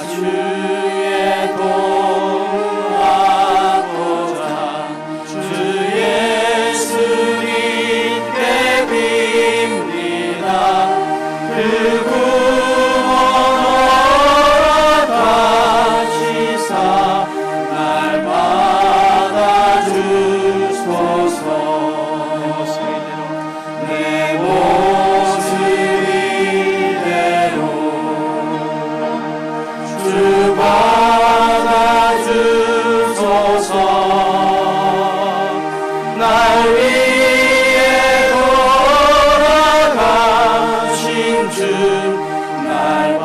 주의 도움받고자 주 예수님께 빕니다. 그 구원 허락하시사 날 받아주소서. 내 모습 이대로 주 받아주소서. 날 위해 돌아가신 주 날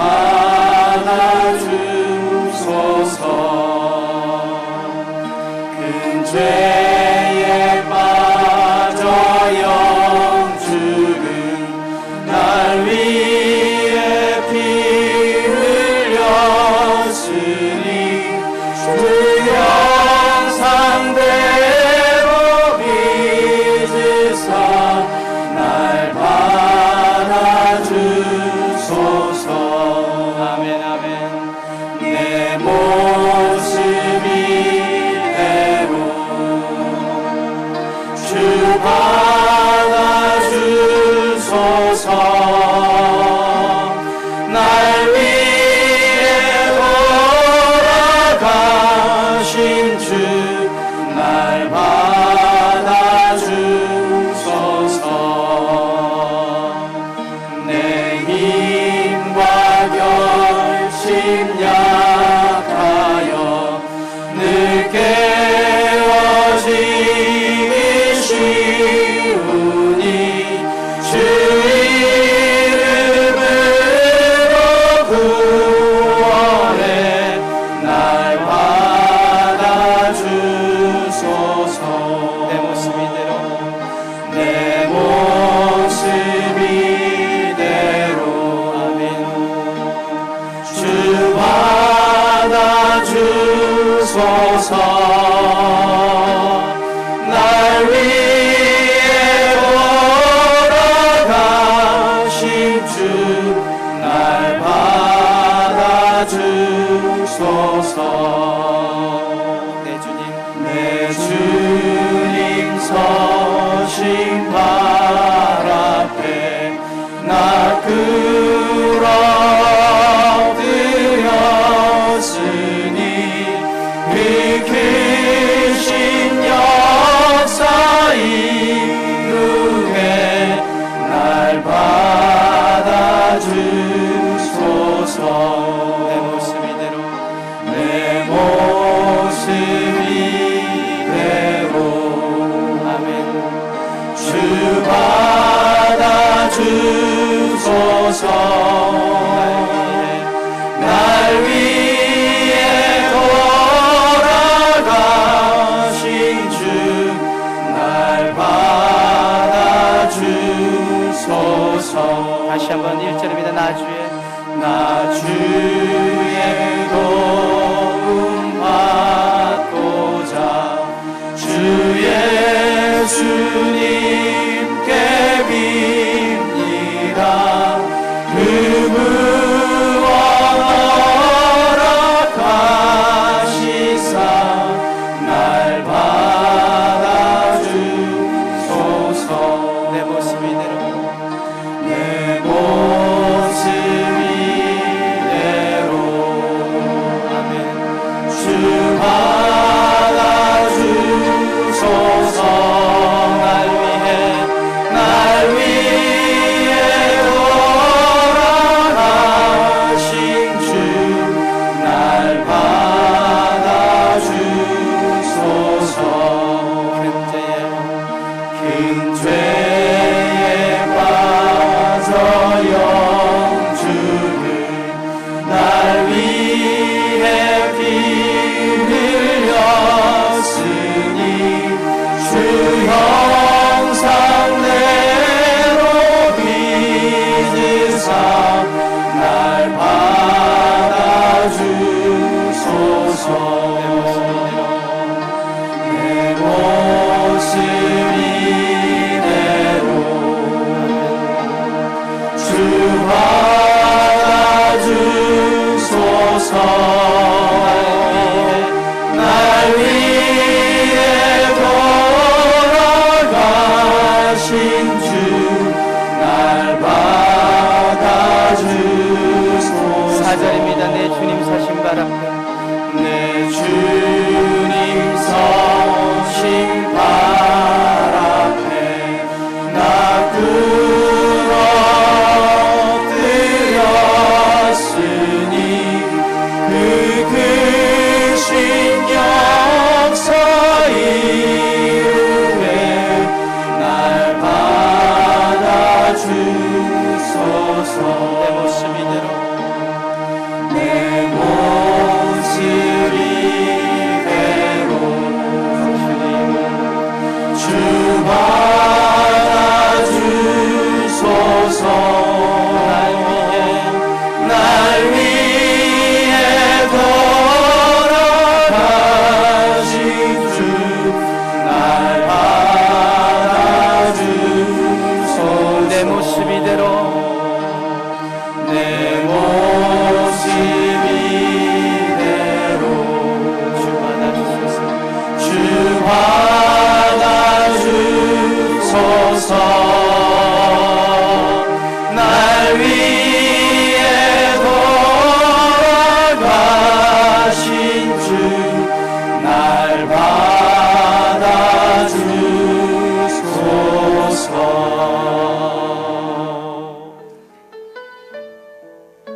받아주소서. 큰 죄에 빠져 영죽은 날 위해 피 흘렸으니 주 형상대로 빚으사 날 받아주소서. 아멘 아멘. 내 모습 이대로 주 받아주소서. 날 위해 돌아가신 주 날 받아주소서. 내 힘과 결심 약하여 늘 깨어지기 쉬우니 주 이름으로 구원해 날 받아주소서. 내 모습 이대로 내 모습 이대로 아멘. 주 받아주소서. 날 위해 돌아가신 주 날 받아주소서. 내 주님 서신 발 앞에 나 끌어들였으니 그 크신 역사 이루게 날 받아주소서. 내 모습 이대로 내 모습 이대로 아멘. 주 받아주소서. 날 위해 돌아가신 주 날 받아주소서. 다시 한번 1절입니다. 나 주의 도움 받고자 주 예수님께 빕니다. 그 구원 허락하시사 날 받아주소서. 내 모습 이대로 내 모습 이대로 아멘. 주 받아주소서. 날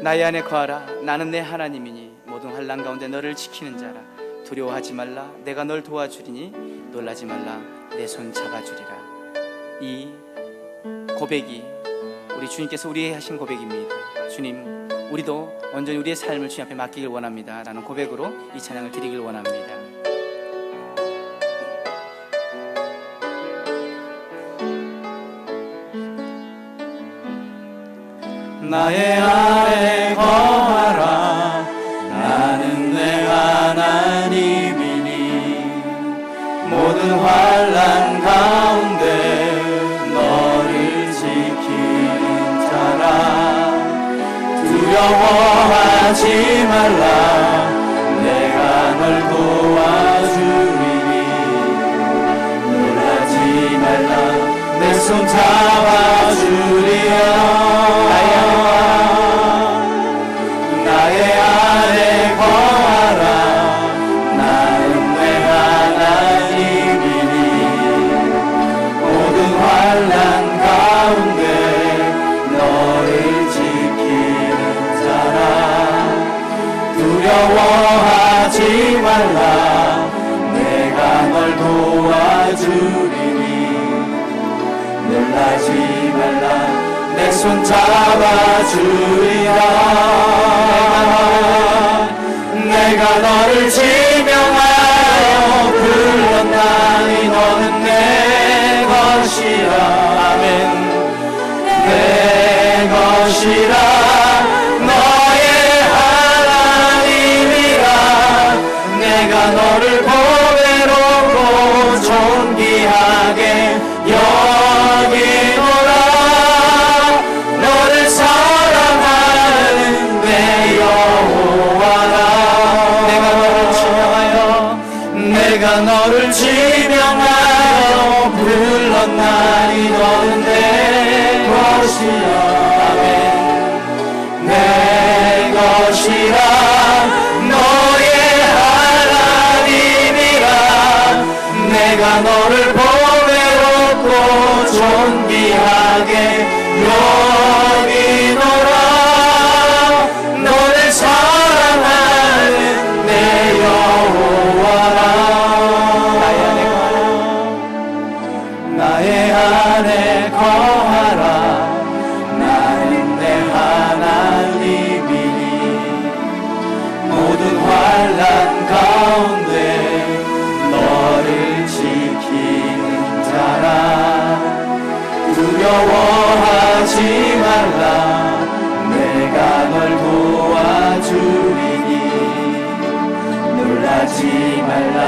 나의 안에 거하라. 나는 내 하나님이니 모든 환난 가운데 너를 지키는 자라. 두려워하지 말라. 내가 널 도와주리니 놀라지 말라. 내 손 잡아주리라. 이 고백이 우리 주님께서 우리에게 하신 고백입니다. 주님, 우리도 온전히 우리의 삶을 주님 앞에 맡기길 원합니다 라는 고백으로 이 찬양을 드리길 원합니다. 나의 안에 거하라. 나는 내 하나님이니 모든 환난 가운데 너를 지키는 자라. 두려워하지 말라. 내가 널 도와주리니 놀라지 말라. 내 손 잡아주리라. 나의 안에 거하라. 나는 내 하나님이니 모든 환난 가운데 너를 지키는 자라. 두려워하지 말라. 내가 널 도와주리니 놀라지 말라. 내 손 잡아주리라. 내가 너를 지명하여 불렀나니 너는 내 것이라. 아멘. 내 것이라. 너의 하나님이라. 내가 너를 보배롭고 존귀하게 여기노라. 너를 사랑하는 내 여호와라. 내가 너를 지명하여 불렀나니 너는 내 것이라. 아멘. 내 것이라. 너의 하나님이라. 내가 너를 보배롭고 존귀하게 여기노라. 너를 사랑하는 내 여호와라. 나의 안에 거하라. 나는 내 하나님이니 모든 환난 가운데 너를 지키는 자라. 두려워하지 말라. 내가 널 도와주리니 놀라지 말라.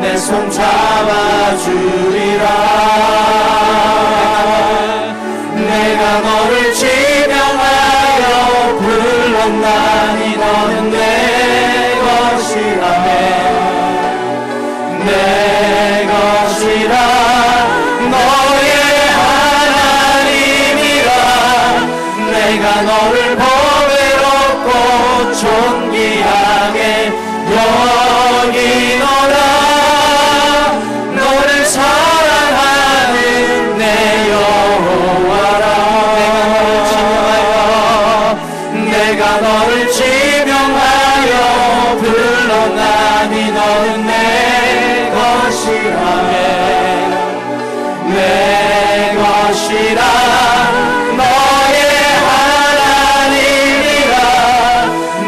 내 손 잡아주리라. 내가 너를 지명하여 불렀나니 너는 내 것이라며. 내 것이라. 너의 하나님이라. 내가 너를 보배롭고 존귀하게 여기노라. 너를 사랑하는 내 여호와라. 내가 너를 지명하여 불렀나니 너는 내 것이라며. 내 것이라. 너의 하나님이라.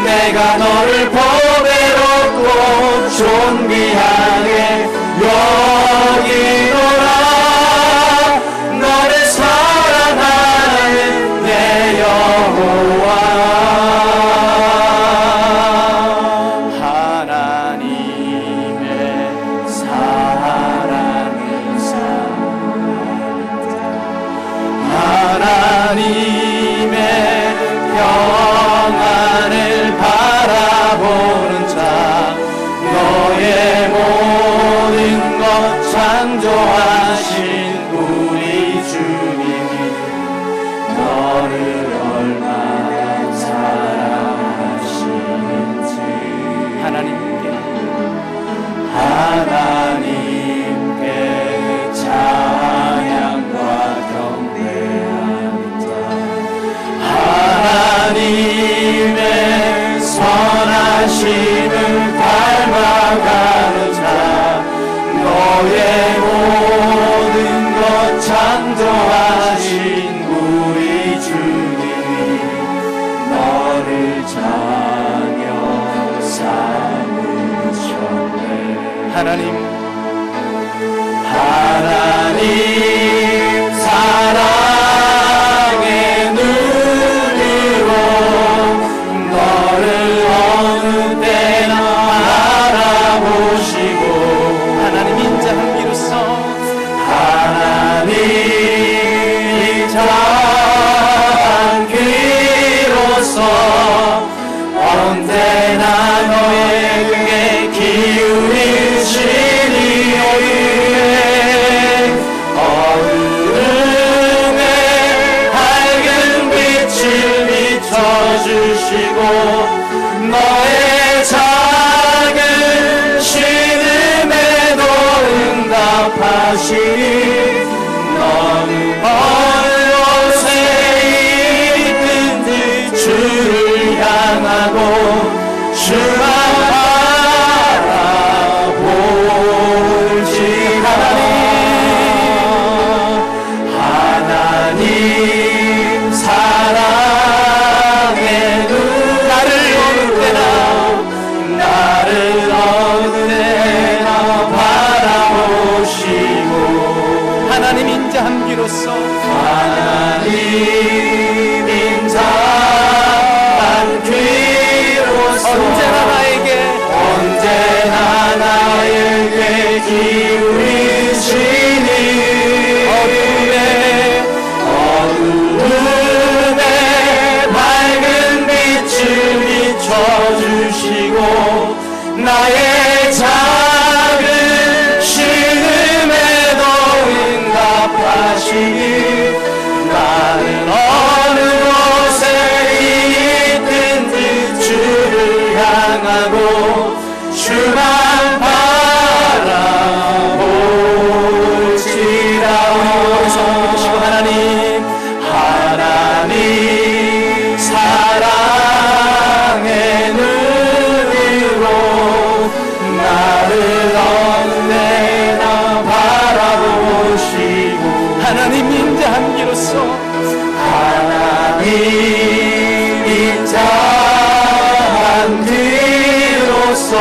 내가 너를 보배롭고 존귀하게 여기노라. 너를 사랑하는 내 여호와. 하나님의 사랑을 하나님의 평안을 바라보는 자. 너의 모든 것 창조하신 우리 주님이 너를 얼마나 사랑하시는지. 하나님께 찬양과 경배합니다. 하나님 하나님 사랑의 눈으로 너를 어느 때나 바라보시고 하나님 인자 한 귀로서 하나님 인자 한 귀로서 언제나 너에게 기울이시니 어둠에 밝은 빛을 비춰주시고 너의 작은 신음에도 응답하시니 너는 어느 곳에 있든지 주를 향하고 주만 바라볼지라. 하나님 사랑의 눈 나를 어느 때나 바라보시고 하나님 인자 한 귀로서 하나님 인자 한 귀로서 언제나 나에게 기울이시니 어둠에 밝은 빛을 비춰주시고 나의 작은 신음에도 응답하시니 나는 어느 곳에 있든지 주를 향하고 주만 바라볼지라. 하나님 사랑의 눈으로 나를 어느 때나 바라보시고 하나님 인자 한 귀로서 하나님 인자 한 귀로서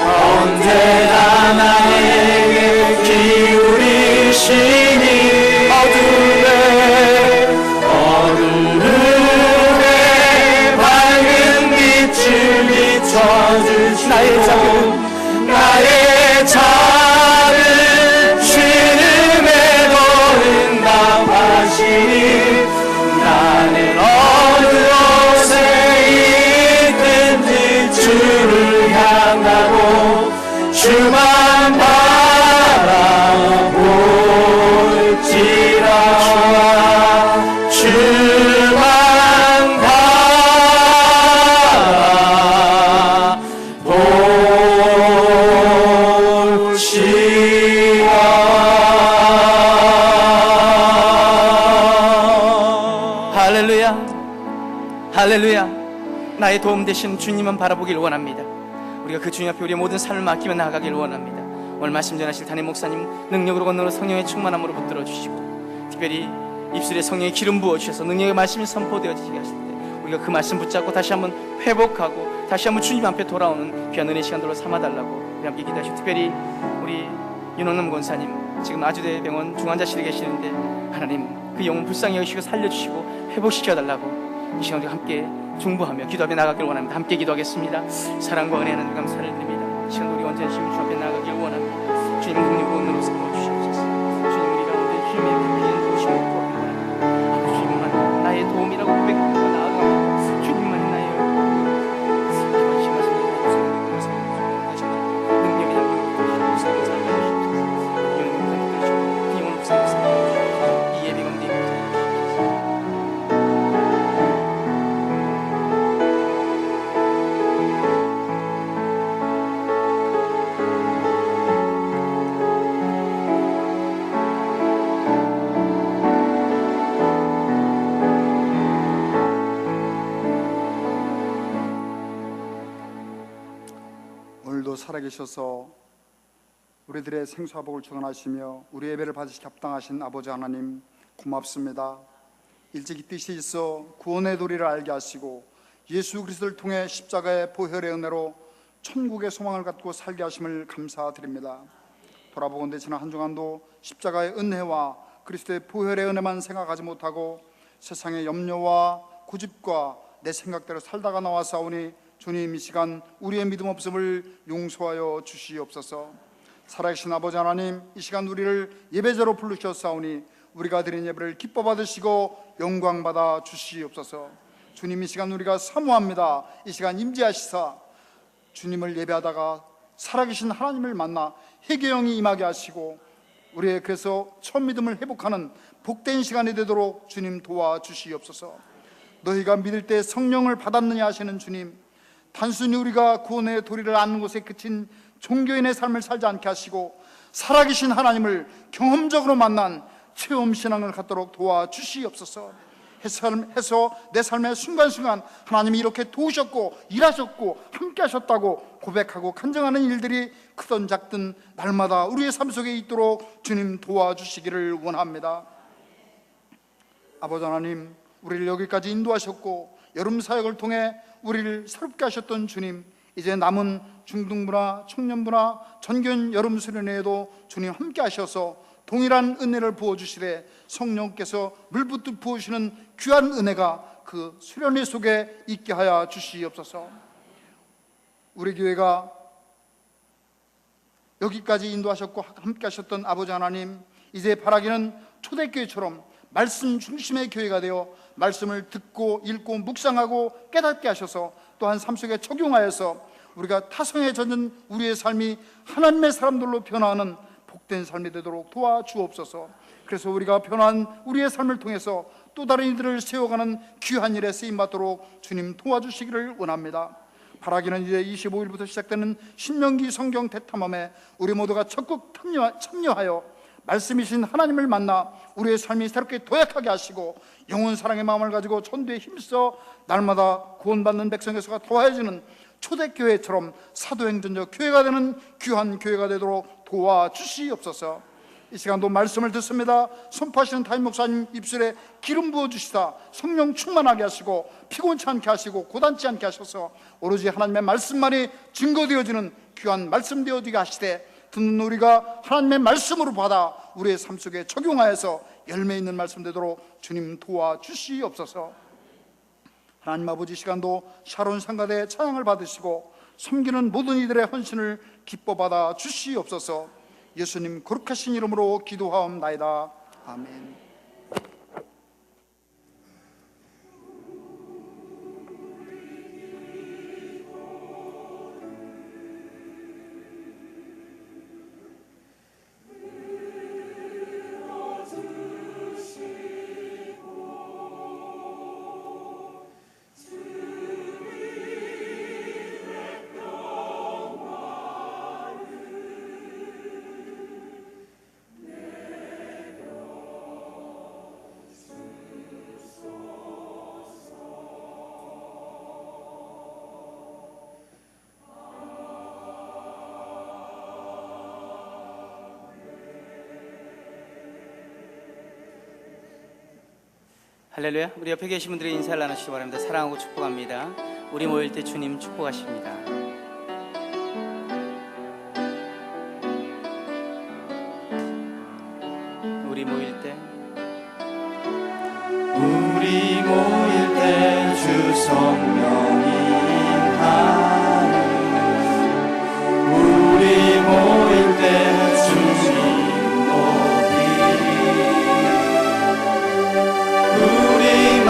언제나 나에게 기울이시니 어둠에 밝은 빛을 비춰주시고 나의 작은 신음에도 응답하시니 나는 어느 곳에 있든지 주를 향하고 주만 바라볼지라. 주만 바라볼지라. 할렐루야 할렐루야. 나의 도움 되신 주님만 바라보길 원합니다. 우리가 그 주님 앞에 우리의 모든 삶을 맡기며 나아가길 원합니다. 오늘 말씀 전하실 담임 목사님 능력으로 건너로 성령의 충만함으로 붙들어 주시고 특별히 입술에 성령의 기름 부어주셔서 능력의 말씀이 선포되어지게 하실 때 우리가 그 말씀 붙잡고 다시 한번 회복하고 다시 한번 주님 앞에 돌아오는 귀한 은혜 시간들로 삼아달라고 우리 함께 기도하시고 특별히 우리 윤원남 권사님 지금 아주대 병원 중환자실에 계시는데 하나님 그 영혼 불쌍히 여기시고 살려주시고 회복시켜달라고 이 시간 우리가 함께 중보하며 기도하며 나아가길 원합니다. 함께 기도하겠습니다. 사랑과 은혜 하나님 감사를 드립니다. 이 시간 우리 언제나 주님 앞에 나아가길 원합니다. 주님 능력으로 은혜로 삼아주시옵소서. 주님 우리 가운데 주님의 불리는 도우심을 구하길 원합니다. 주님만 나의 도움이라고 고백하고 나아갑니다. 주님만 나의 능력이 이 예배 가운데 살아계셔서 우리들의 생사복을 주관하시며 우리 예배를 받으시기 합당하신 아버지 하나님 고맙습니다. 일찍 이 뜻이 있어 구원의 도리를 알게 하시고 예수 그리스도를 통해 십자가의 보혈의 은혜로 천국의 소망을 갖고 살게 하심을 감사드립니다. 돌아보건대 지난 한 주간도 십자가의 은혜와 그리스도의 보혈의 은혜만 생각하지 못하고 세상의 염려와 고집과 내 생각대로 살다가 나와사오니 주님, 이 시간 우리의 믿음 없음을 용서하여 주시옵소서. 살아계신 아버지 하나님, 이 시간 우리를 예배자로 부르셨사오니 우리가 드린 예배를 기뻐 받으시고 영광 받아 주시옵소서. 주님, 이 시간 우리가 사모합니다. 이 시간 임재하시사 주님을 예배하다가 살아계신 하나님을 만나 회개의 영이 임하게 하시고 우리의 그래서 처음 믿음을 회복하는 복된 시간이 되도록 주님 도와주시옵소서. 너희가 믿을 때 성령을 받았느냐 하시는 주님, 단순히 우리가 구원의 도리를 아는 곳에 그친 종교인의 삶을 살지 않게 하시고 살아계신 하나님을 경험적으로 만난 체험 신앙을 갖도록 도와주시옵소서. 해서 내 삶의 순간순간 하나님이 이렇게 도우셨고 일하셨고 함께 하셨다고 고백하고 간증하는 일들이 크든 작든 날마다 우리의 삶 속에 있도록 주님 도와주시기를 원합니다. 아버지 하나님, 우리를 여기까지 인도하셨고 여름 사역을 통해 우리를 새롭게 하셨던 주님, 이제 남은 중등부나 청년부나 전교인 여름 수련회에도 주님 함께 하셔서 동일한 은혜를 부어주시되 성령께서 물붓듯 부어주시는 귀한 은혜가 그 수련회 속에 있게 하여 주시옵소서. 우리 교회가 여기까지 인도하셨고 함께 하셨던 아버지 하나님, 이제 바라기는 초대교회처럼 말씀 중심의 교회가 되어 말씀을 듣고 읽고 묵상하고 깨닫게 하셔서 또한 삶 속에 적용하여서 우리가 타성에 젖은 우리의 삶이 하나님의 사람들로 변화하는 복된 삶이 되도록 도와주옵소서. 그래서 우리가 변화한 우리의 삶을 통해서 또 다른 이들을 세워가는 귀한 일에 쓰임받도록 주님 도와주시기를 원합니다. 바라기는 이제 25일부터 시작되는 신명기 성경 대탐험에 우리 모두가 적극 참여하여 말씀이신 하나님을 만나 우리의 삶이 새롭게 도약하게 하시고 영혼 사랑의 마음을 가지고 전도에 힘써 날마다 구원받는 백성의 수가 더해지는 초대교회처럼 사도행전적 교회가 되는 귀한 교회가 되도록 도와주시옵소서. 이 시간도 말씀을 듣습니다. 선포하시는 담임 목사님 입술에 기름 부어주시다 성령 충만하게 하시고 피곤치 않게 하시고 고단치 않게 하셔서 오로지 하나님의 말씀만이 증거되어지는 귀한 말씀 되어지게 하시되 듣는 우리가 하나님의 말씀으로 받아 우리의 삶 속에 적용하여서 열매 있는 말씀 되도록 주님 도와주시옵소서. 하나님 아버지, 시간도 샤론 상가대 찬양을 받으시고 섬기는 모든 이들의 헌신을 기뻐 받아 주시옵소서. 예수님 거룩하신 이름으로 기도하옵나이다. 아멘. 할렐루야. 우리 옆에 계신 분들의 인사를 나누시기 바랍니다. 사랑하고 축복합니다. 우리 모일 때 주님 축복하십니다. 우리 모일 때 주 성령이 임하니 우리 모일 때 주님 높이리 우리 만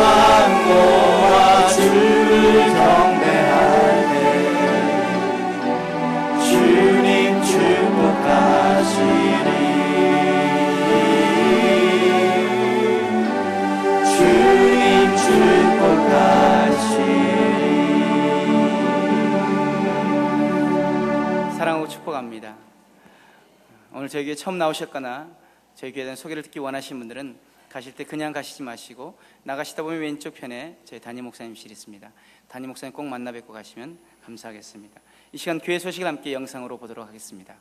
모아 주를 경배할 때 주님 축복하시리 주님 축복하시리. 사랑하고 축복합니다. 오늘 저희 교회 처음 나오셨거나 저희 교회에 대한 소개를 듣기 원하시는 분들은 가실 때 그냥 가시지 마시고 나가시다 보면 왼쪽 편에 저희 담임 목사님실이 있습니다. 담임 목사님 꼭 만나 뵙고 가시면 감사하겠습니다. 이 시간 교회 소식을 함께 영상으로 보도록 하겠습니다.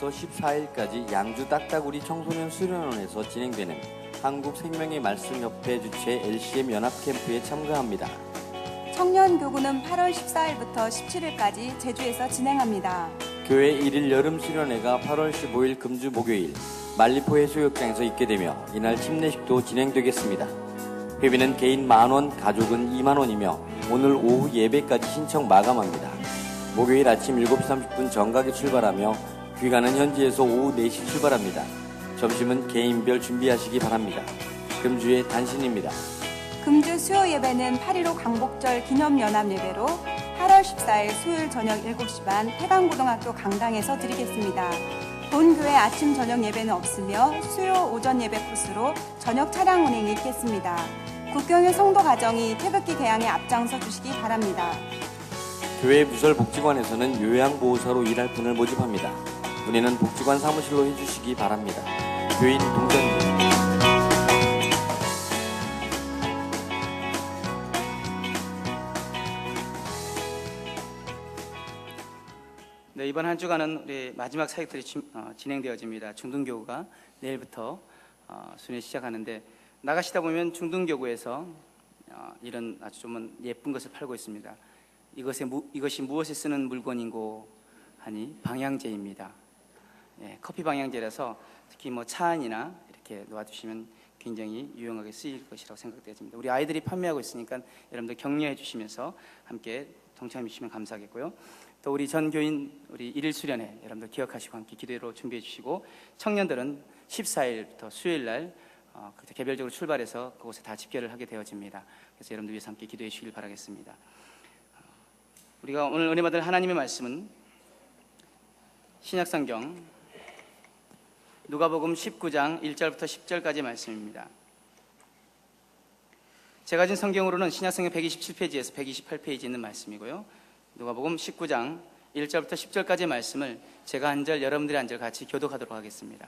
10일부터 14일까지 양주 딱따구리 청소년 수련원에서 진행되는 한국생명의 말씀협회 주최 LCM 연합캠프에 참가합니다. 청년교구는 8월 14일부터 17일까지 제주에서 진행합니다. 교회 1일 여름 수련회가 8월 15일 금주 목요일 말리포 해수욕장에서 있게 되며 이날 침례식도 진행되겠습니다. 회비는 개인 10,000원, 가족은 20,000원이며 오늘 오후 예배까지 신청 마감합니다. 목요일 아침 7시 30분 정각에 출발하며 귀가는 현지에서 오후 4시 출발합니다. 점심은 개인별 준비하시기 바랍니다. 금주의 단신입니다. 금주 수요 예배는 8.15 광복절 기념연합 예배로 8월 14일 수요일 저녁 7시 반 태강고등학교 강당에서 드리겠습니다. 본교회 아침 저녁 예배는 없으며 수요 오전 예배 코스로 저녁 차량 운행이 있겠습니다. 국경의 성도 가정이 태극기 개항에 앞장서 주시기 바랍니다. 교회 부설복지관에서는 요양보호사로 일할 분을 모집합니다. 문의는 복지관 사무실로 해주시기 바랍니다. 교인 동전입니다. 네, 이번 한 주간은 우리 마지막 사역들이 진행되어집니다. 중등교구가 내일부터 순회 시작하는데 나가시다 보면 중등교구에서 이런 아주 좀 예쁜 것을 팔고 있습니다. 이것이 무엇에 쓰는 물건인고 하니 방향제입니다. 예, 커피 방향제라서 특히 뭐 차 안이나 이렇게 놓아두시면 굉장히 유용하게 쓰일 것이라고 생각되어집니다. 우리 아이들이 판매하고 있으니까 여러분들 격려해 주시면서 함께 동참해 주시면 감사하겠고요. 또 우리 전 교인 우리 1일 수련회 여러분들 기억하시고 함께 기도로 준비해 주시고 청년들은 14일부터 수요일 날 개별적으로 출발해서 그곳에 다 집결을 하게 되어집니다. 그래서 여러분들 위해서 함께 기도해 주시길 바라겠습니다. 우리가 오늘 은혜 받을 하나님의 말씀은 신약성경 누가복음 19장 1절부터 10절까지 말씀입니다. 제가 가진 성경으로는 신약성경 127페이지에서 128페이지 있는 말씀이고요. 누가복음 19장 1절부터 10절까지의 말씀을 제가 한 절, 여러분들이 한 절 같이 교독하도록 하겠습니다.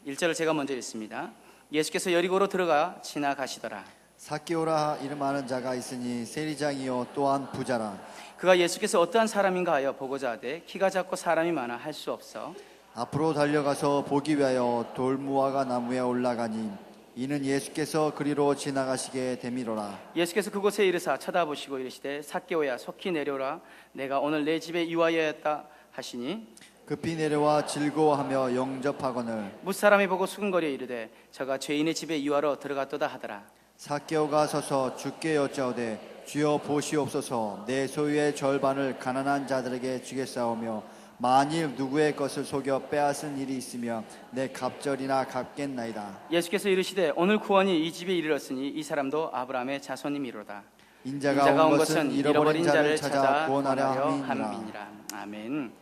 1절을 제가 먼저 읽습니다. 예수께서 여리고로 들어가 지나가시더라. 삭개오라 이름하는 자가 있으니 세리장이요 또한 부자라. 그가 예수께서 어떠한 사람인가 하여 보고자 하되 키가 작고 사람이 많아 할 수 없어 앞으로 달려가서 보기 위하여 돌무화과 나무에 올라가니 이는 예수께서 그리로 지나가시게 되미로라. 예수께서 그곳에 이르사 쳐다보시고 이르시되 삭개오야 속히 내려오라 내가 오늘 내 집에 유하여야했다 하시니 급히 내려와 즐거워하며 영접하거늘 무사람이 보고 수근거려 이르되 저가 죄인의 집에 유하러 들어갔도다 하더라. 삭개오가 서서 주께 여짜오되 주여 보시옵소서 내 소유의 절반을 가난한 자들에게 주겠사오며 만일 누구의 것을 속여 빼앗은 일이 있으면 내 갑절이나 갚겠나이다. 예수께서 이르시되 오늘 구원이 이 집에 이르렀으니 이 사람도 아브라함의 자손임이로다. 인자가 온 것은 잃어버린 자를 찾아 구원하려 함이니라. 아멘.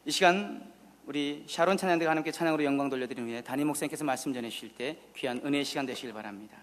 이 시간 우리 샤론 찬양대가 하나님께 찬양으로 영광 돌려드리는 후에 담임 목사님께서 말씀 전해 주실 때 귀한 은혜의 시간 되시길 바랍니다.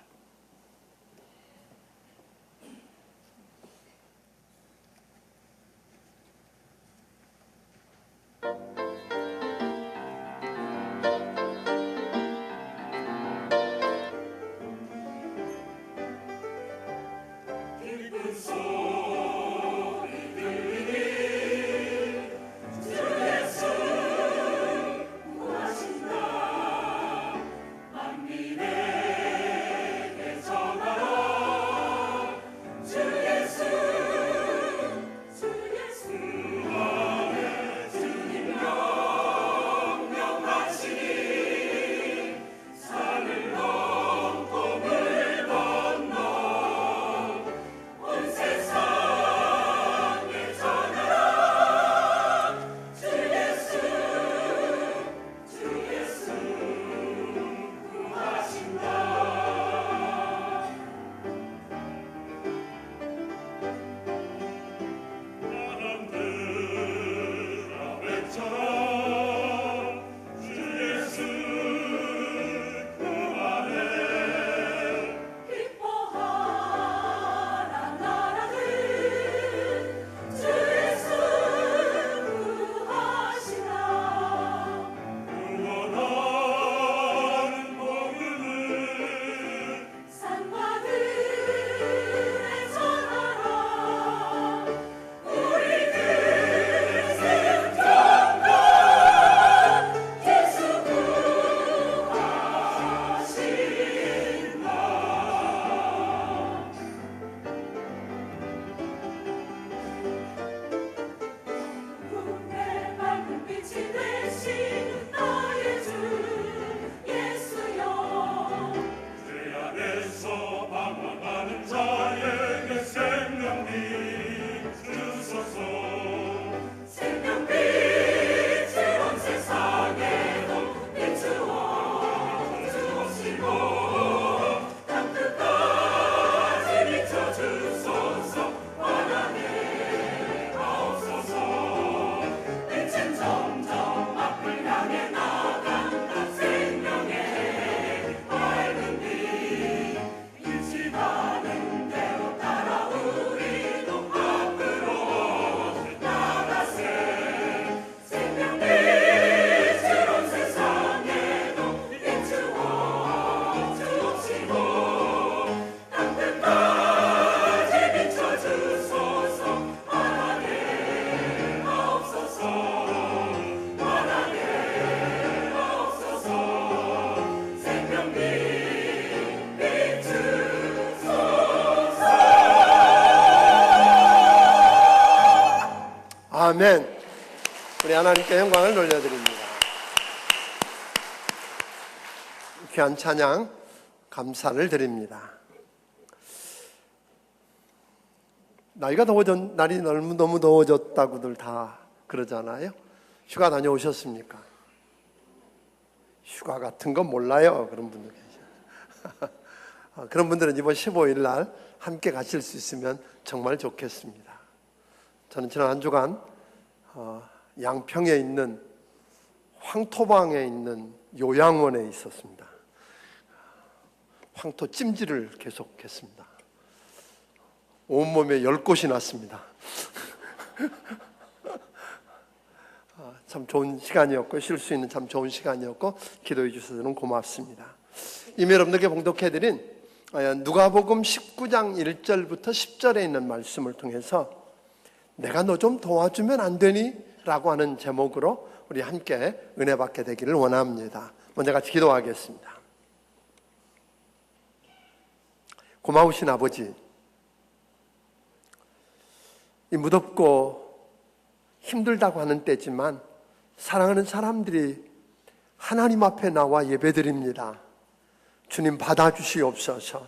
아멘. 우리 하나님께 영광을 돌려드립니다. 귀한 찬양 감사를 드립니다. 날이 너무 더워졌다고들 다 그러잖아요. 휴가 다녀오셨습니까? 휴가 같은 건 몰라요. 그런 분들 계셔요. 그런 분들은 이번 15일 날 함께 가실 수 있으면 정말 좋겠습니다. 저는 지난 한 주간 양평에 있는 황토방에 있는 요양원에 있었습니다. 황토 찜질을 계속했습니다. 온몸에 10곳이 났습니다. 참 좋은 시간이었고, 쉴 수 있는 참 좋은 시간이었고, 기도해 주셔서 저는 고맙습니다. 이미 여러분들께 봉독해드린 누가복음 19장 1절부터 10절에 있는 말씀을 통해서 내가 너 좀 도와주면 안 되니? 라고 하는 제목으로 우리 함께 은혜 받게 되기를 원합니다. 먼저 같이 기도하겠습니다. 고마우신 아버지, 이 무덥고 힘들다고 하는 때지만 사랑하는 사람들이 하나님 앞에 나와 예배드립니다. 주님 받아주시옵소서.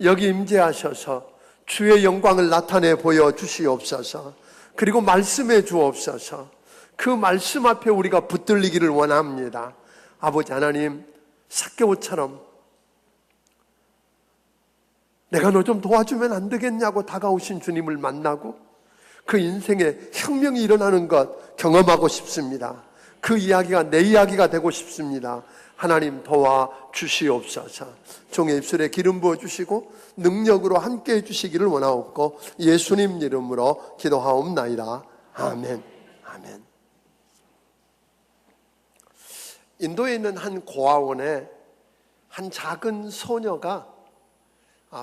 여기 임재하셔서 주의 영광을 나타내 보여주시옵소서. 그리고 말씀해 주옵소서. 그 말씀 앞에 우리가 붙들리기를 원합니다. 아버지 하나님, 삭개오처럼 내가 너 좀 도와주면 안 되겠냐고 다가오신 주님을 만나고 그 인생에 혁명이 일어나는 것 경험하고 싶습니다. 그 이야기가 내 이야기가 되고 싶습니다. 하나님 도와주시옵소서. 종의 입술에 기름 부어주시고 능력으로 함께해 주시기를 원하옵고 예수님 이름으로 기도하옵나이다. 아멘. 아멘. 인도에 있는 한 고아원에 한 작은 소녀가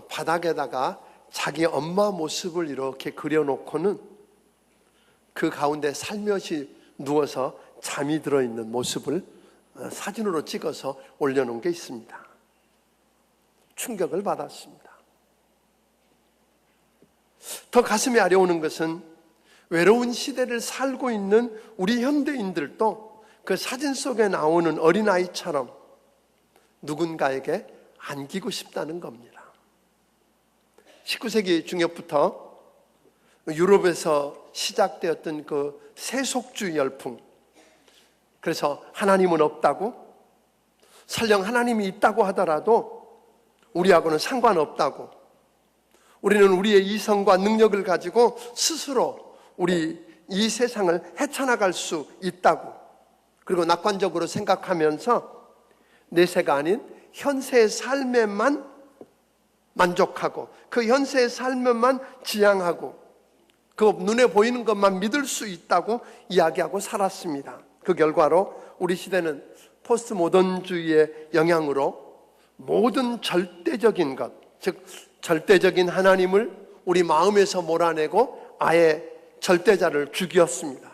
바닥에다가 자기 엄마 모습을 이렇게 그려놓고는 그 가운데 살며시 누워서 잠이 들어있는 모습을 사진으로 찍어서 올려놓은 게 있습니다. 충격을 받았습니다. 더 가슴에 아려오는 것은 외로운 시대를 살고 있는 우리 현대인들도 그 사진 속에 나오는 어린아이처럼 누군가에게 안기고 싶다는 겁니다. 19세기 중엽부터 유럽에서 시작되었던 그 세속주의 열풍, 그래서 하나님은 없다고, 설령 하나님이 있다고 하더라도 우리하고는 상관없다고, 우리는 우리의 이성과 능력을 가지고 스스로 우리 이 세상을 헤쳐나갈 수 있다고, 그리고 낙관적으로 생각하면서 내세가 아닌 현세의 삶에만 만족하고 그 현세의 삶에만 지향하고 그 눈에 보이는 것만 믿을 수 있다고 이야기하고 살았습니다. 그 결과로 우리 시대는 포스트 모던주의의 영향으로 모든 절대적인 것, 즉 절대적인 하나님을 우리 마음에서 몰아내고 아예 절대자를 죽였습니다.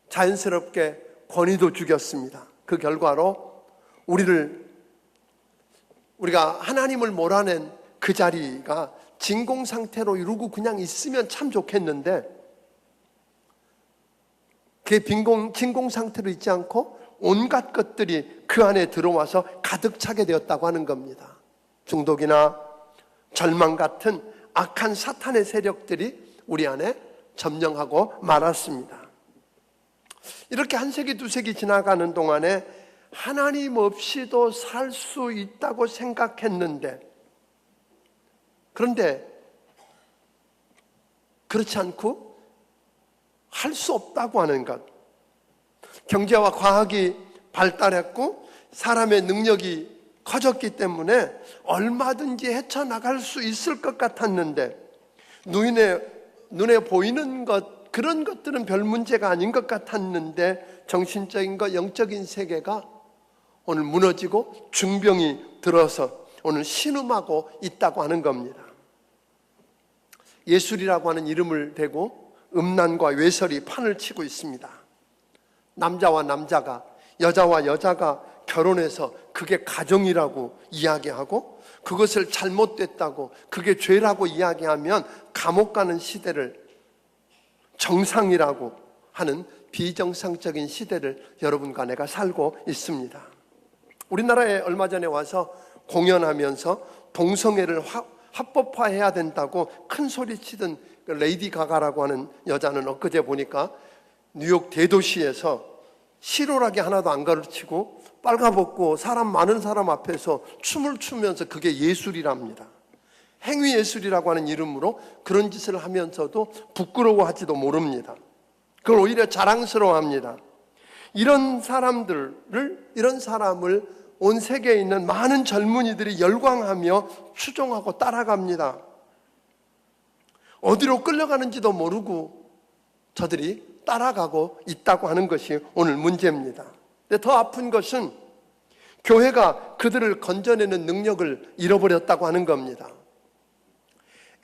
자연스럽게 권위도 죽였습니다. 그 결과로 우리가 하나님을 몰아낸 그 자리가 진공 상태로 이루고 그냥 있으면 참 좋겠는데 그게 진공 상태로 있지 않고 온갖 것들이 그 안에 들어와서 가득 차게 되었다고 하는 겁니다. 중독이나 절망 같은 악한 사탄의 세력들이 우리 안에 점령하고 말았습니다. 이렇게 한 세기 두 세기 지나가는 동안에 하나님 없이도 살 수 있다고 생각했는데, 그런데 그렇지 않고 할 수 없다고 하는 것, 경제와 과학이 발달했고 사람의 능력이 커졌기 때문에 얼마든지 헤쳐나갈 수 있을 것 같았는데 눈에 보이는 것, 그런 것들은 별 문제가 아닌 것 같았는데 정신적인 것, 영적인 세계가 오늘 무너지고 중병이 들어서 오늘 신음하고 있다고 하는 겁니다. 예술이라고 하는 이름을 대고 음란과 외설이 판을 치고 있습니다. 남자와 남자가, 여자와 여자가 결혼해서 그게 가정이라고 이야기하고 그것을 잘못됐다고, 그게 죄라고 이야기하면 감옥 가는 시대를 정상이라고 하는 비정상적인 시대를 여러분과 내가 살고 있습니다. 우리나라에 얼마 전에 와서 공연하면서 동성애를 합법화해야 된다고 큰 소리 치던 레이디 가가라고 하는 여자는 엊그제 보니까 뉴욕 대도시에서 실오라기 하나도 안 가르치고 빨가벗고 사람 많은 사람 앞에서 춤을 추면서 그게 예술이랍니다. 행위예술이라고 하는 이름으로 그런 짓을 하면서도 부끄러워하지도 모릅니다. 그걸 오히려 자랑스러워합니다. 이런 사람을 온 세계에 있는 많은 젊은이들이 열광하며 추종하고 따라갑니다. 어디로 끌려가는지도 모르고 저들이 따라가고 있다고 하는 것이 오늘 문제입니다. 근데 더 아픈 것은 교회가 그들을 건져내는 능력을 잃어버렸다고 하는 겁니다.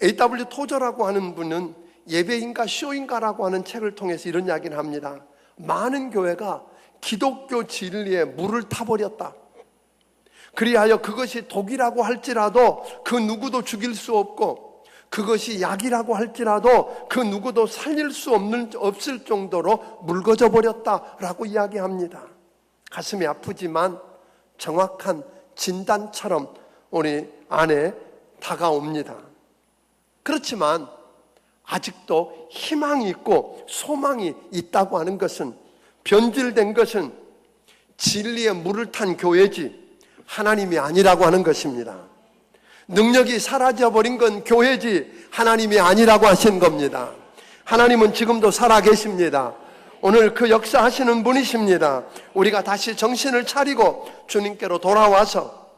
A.W. 토저라고 하는 분은 예배인가 쇼인가라고 하는 책을 통해서 이런 이야기를 합니다. 많은 교회가 기독교 진리에 물을 타버렸다. 그리하여 그것이 독이라고 할지라도 그 누구도 죽일 수 없고, 그것이 약이라고 할지라도 그 누구도 살릴 수 없을 정도로 묽어져 버렸다라고 이야기합니다. 가슴이 아프지만 정확한 진단처럼 우리 안에 다가옵니다. 그렇지만 아직도 희망이 있고 소망이 있다고 하는 것은, 변질된 것은 진리의 물을 탄 교회지 하나님이 아니라고 하는 것입니다. 능력이 사라져버린 건 교회지 하나님이 아니라고 하신 겁니다. 하나님은 지금도 살아계십니다. 오늘 그 역사하시는 분이십니다. 우리가 다시 정신을 차리고 주님께로 돌아와서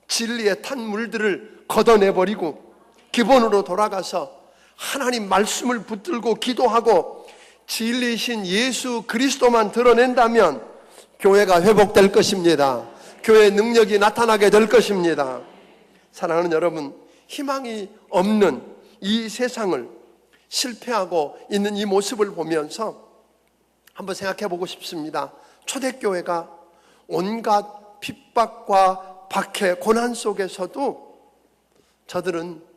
진리의 탄 물들을 걷어내버리고 기본으로 돌아가서 하나님 말씀을 붙들고 기도하고 진리이신 예수 그리스도만 드러낸다면 교회가 회복될 것입니다. 교회의 능력이 나타나게 될 것입니다. 사랑하는 여러분, 희망이 없는 이 세상을 실패하고 있는 이 모습을 보면서 한번 생각해 보고 싶습니다. 초대교회가 온갖 핍박과 박해, 고난 속에서도 저들은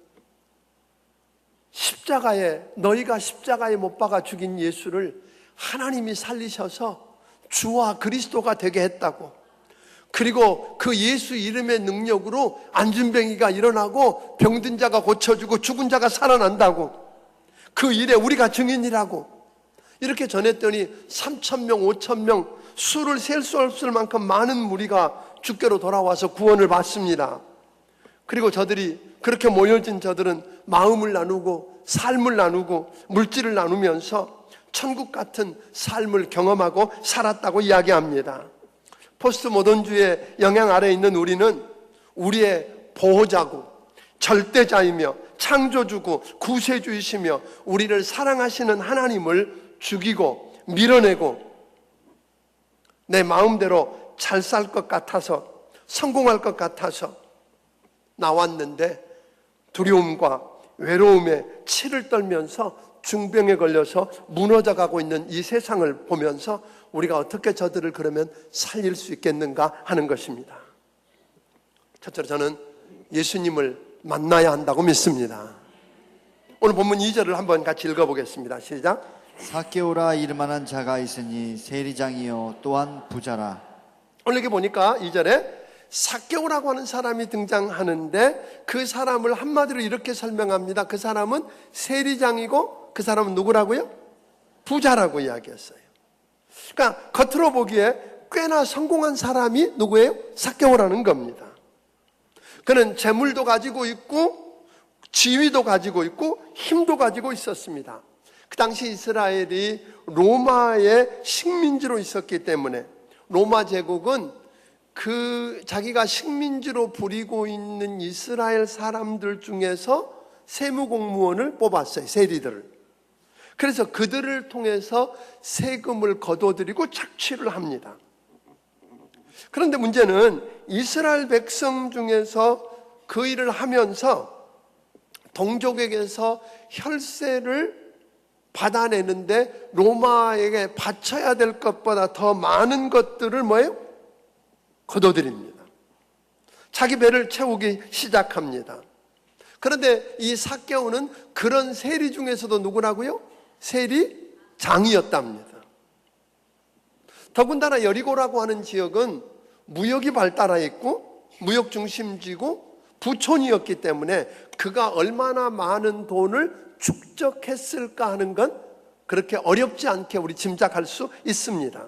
너희가 십자가에 못 박아 죽인 예수를 하나님이 살리셔서 주와 그리스도가 되게 했다고, 그리고 그 예수 이름의 능력으로 안진뱅이가 일어나고 병든 자가 고쳐주고 죽은 자가 살아난다고, 그 일에 우리가 증인이라고 이렇게 전했더니 3,000명, 5,000명, 수를 셀 수 없을 만큼 많은 무리가 주께로 돌아와서 구원을 받습니다. 그리고 그렇게 모여진 저들은 마음을 나누고 삶을 나누고 물질을 나누면서 천국 같은 삶을 경험하고 살았다고 이야기합니다. 포스트 모던주의 영향 아래에 있는 우리는 우리의 보호자고 절대자이며 창조주고 구세주이시며 우리를 사랑하시는 하나님을 죽이고 밀어내고 내 마음대로 잘 살 것 같아서, 성공할 것 같아서 나왔는데 두려움과 외로움에 치를 떨면서 중병에 걸려서 무너져가고 있는 이 세상을 보면서 우리가 어떻게 저들을 그러면 살릴 수 있겠는가 하는 것입니다. 첫째로 저는 예수님을 만나야 한다고 믿습니다. 오늘 본문 2절을 한번 같이 읽어보겠습니다. 시작. 삭개오라 이름만한 자가 있으니 세리장이요 또한 부자라. 오늘 여기 보니까 2절에 삭개오라고 하는 사람이 등장하는데 그 사람을 한마디로 이렇게 설명합니다. 그 사람은 세리장이고 그 사람은 누구라고요? 부자라고 이야기했어요. 그러니까 겉으로 보기에 꽤나 성공한 사람이 누구예요? 삭개오라는 겁니다. 그는 재물도 가지고 있고 지위도 가지고 있고 힘도 가지고 있었습니다. 그 당시 이스라엘이 로마의 식민지로 있었기 때문에 로마 제국은 자기가 식민지로 부리고 있는 이스라엘 사람들 중에서 세무공무원을 뽑았어요. 세리들을. 그래서 그들을 통해서 세금을 거둬들이고 착취를 합니다. 그런데 문제는 이스라엘 백성 중에서 그 일을 하면서 동족에게서 혈세를 받아내는데 로마에게 바쳐야 될 것보다 더 많은 것들을 뭐예요? 거둬들입니다. 자기 배를 채우기 시작합니다. 그런데 이 삭개오는 그런 세리 중에서도 누구라고요? 세리 장이었답니다. 더군다나 여리고라고 하는 지역은 무역이 발달해 있고 무역 중심지고 부촌이었기 때문에 그가 얼마나 많은 돈을 축적했을까 하는 건 그렇게 어렵지 않게 우리 짐작할 수 있습니다.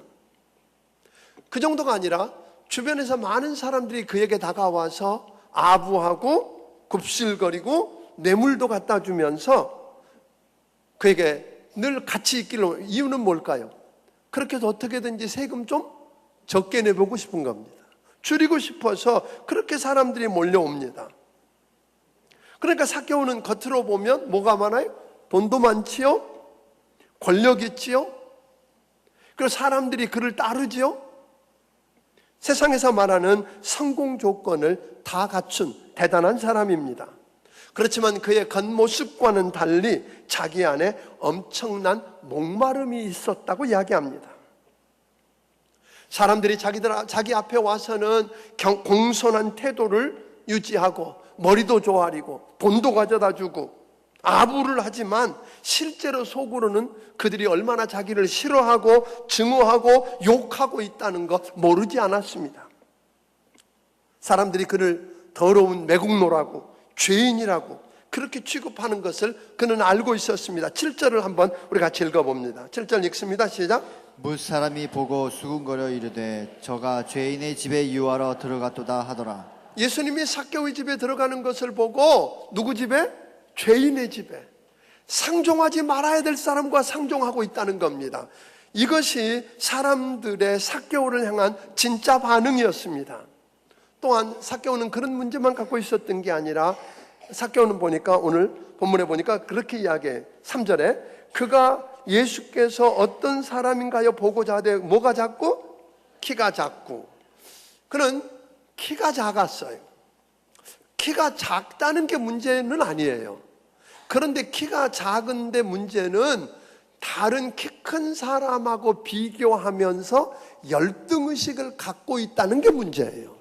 그 정도가 아니라 주변에서 많은 사람들이 그에게 다가와서 아부하고 굽실거리고 뇌물도 갖다 주면서 그에게 늘 같이 있기로. 이유는 뭘까요? 그렇게 해서 어떻게든지 세금 좀 적게 내보고 싶은 겁니다. 줄이고 싶어서 그렇게 사람들이 몰려옵니다. 그러니까 삭개오는 겉으로 보면 뭐가 많아요? 돈도 많지요, 권력 있지요, 그리고 사람들이 그를 따르지요. 세상에서 말하는 성공 조건을 다 갖춘 대단한 사람입니다. 그렇지만 그의 겉모습과는 달리 자기 안에 엄청난 목마름이 있었다고 이야기합니다. 사람들이 자기 앞에 와서는 공손한 태도를 유지하고 머리도 조아리고 돈도 가져다 주고 아부를 하지만 실제로 속으로는 그들이 얼마나 자기를 싫어하고 증오하고 욕하고 있다는 것 모르지 않았습니다. 사람들이 그를 더러운 매국노라고 죄인이라고 그렇게 취급하는 것을 그는 알고 있었습니다. 7절을 한번 우리 같이 읽어봅니다. 7절 읽습니다. 시작. 무사람이 보고 수군거려 이르되 저가 죄인의 집에 유하러 들어갔도다 하더라. 예수님이 삭개오의 집에 들어가는 것을 보고 누구 집에? 죄인의 집에. 상종하지 말아야 될 사람과 상종하고 있다는 겁니다. 이것이 사람들의 삭개오를 향한 진짜 반응이었습니다. 또한 삭개오는 그런 문제만 갖고 있었던 게 아니라 삭개오는 보니까 오늘 본문에 보니까 그렇게 이야기해. 3절에 그가 예수께서 어떤 사람인가요 보고자 하되 뭐가 작고? 키가 작고. 그는 키가 작았어요. 키가 작다는 게 문제는 아니에요. 그런데 키가 작은데 문제는 다른 키 큰 사람하고 비교하면서 열등의식을 갖고 있다는 게 문제예요.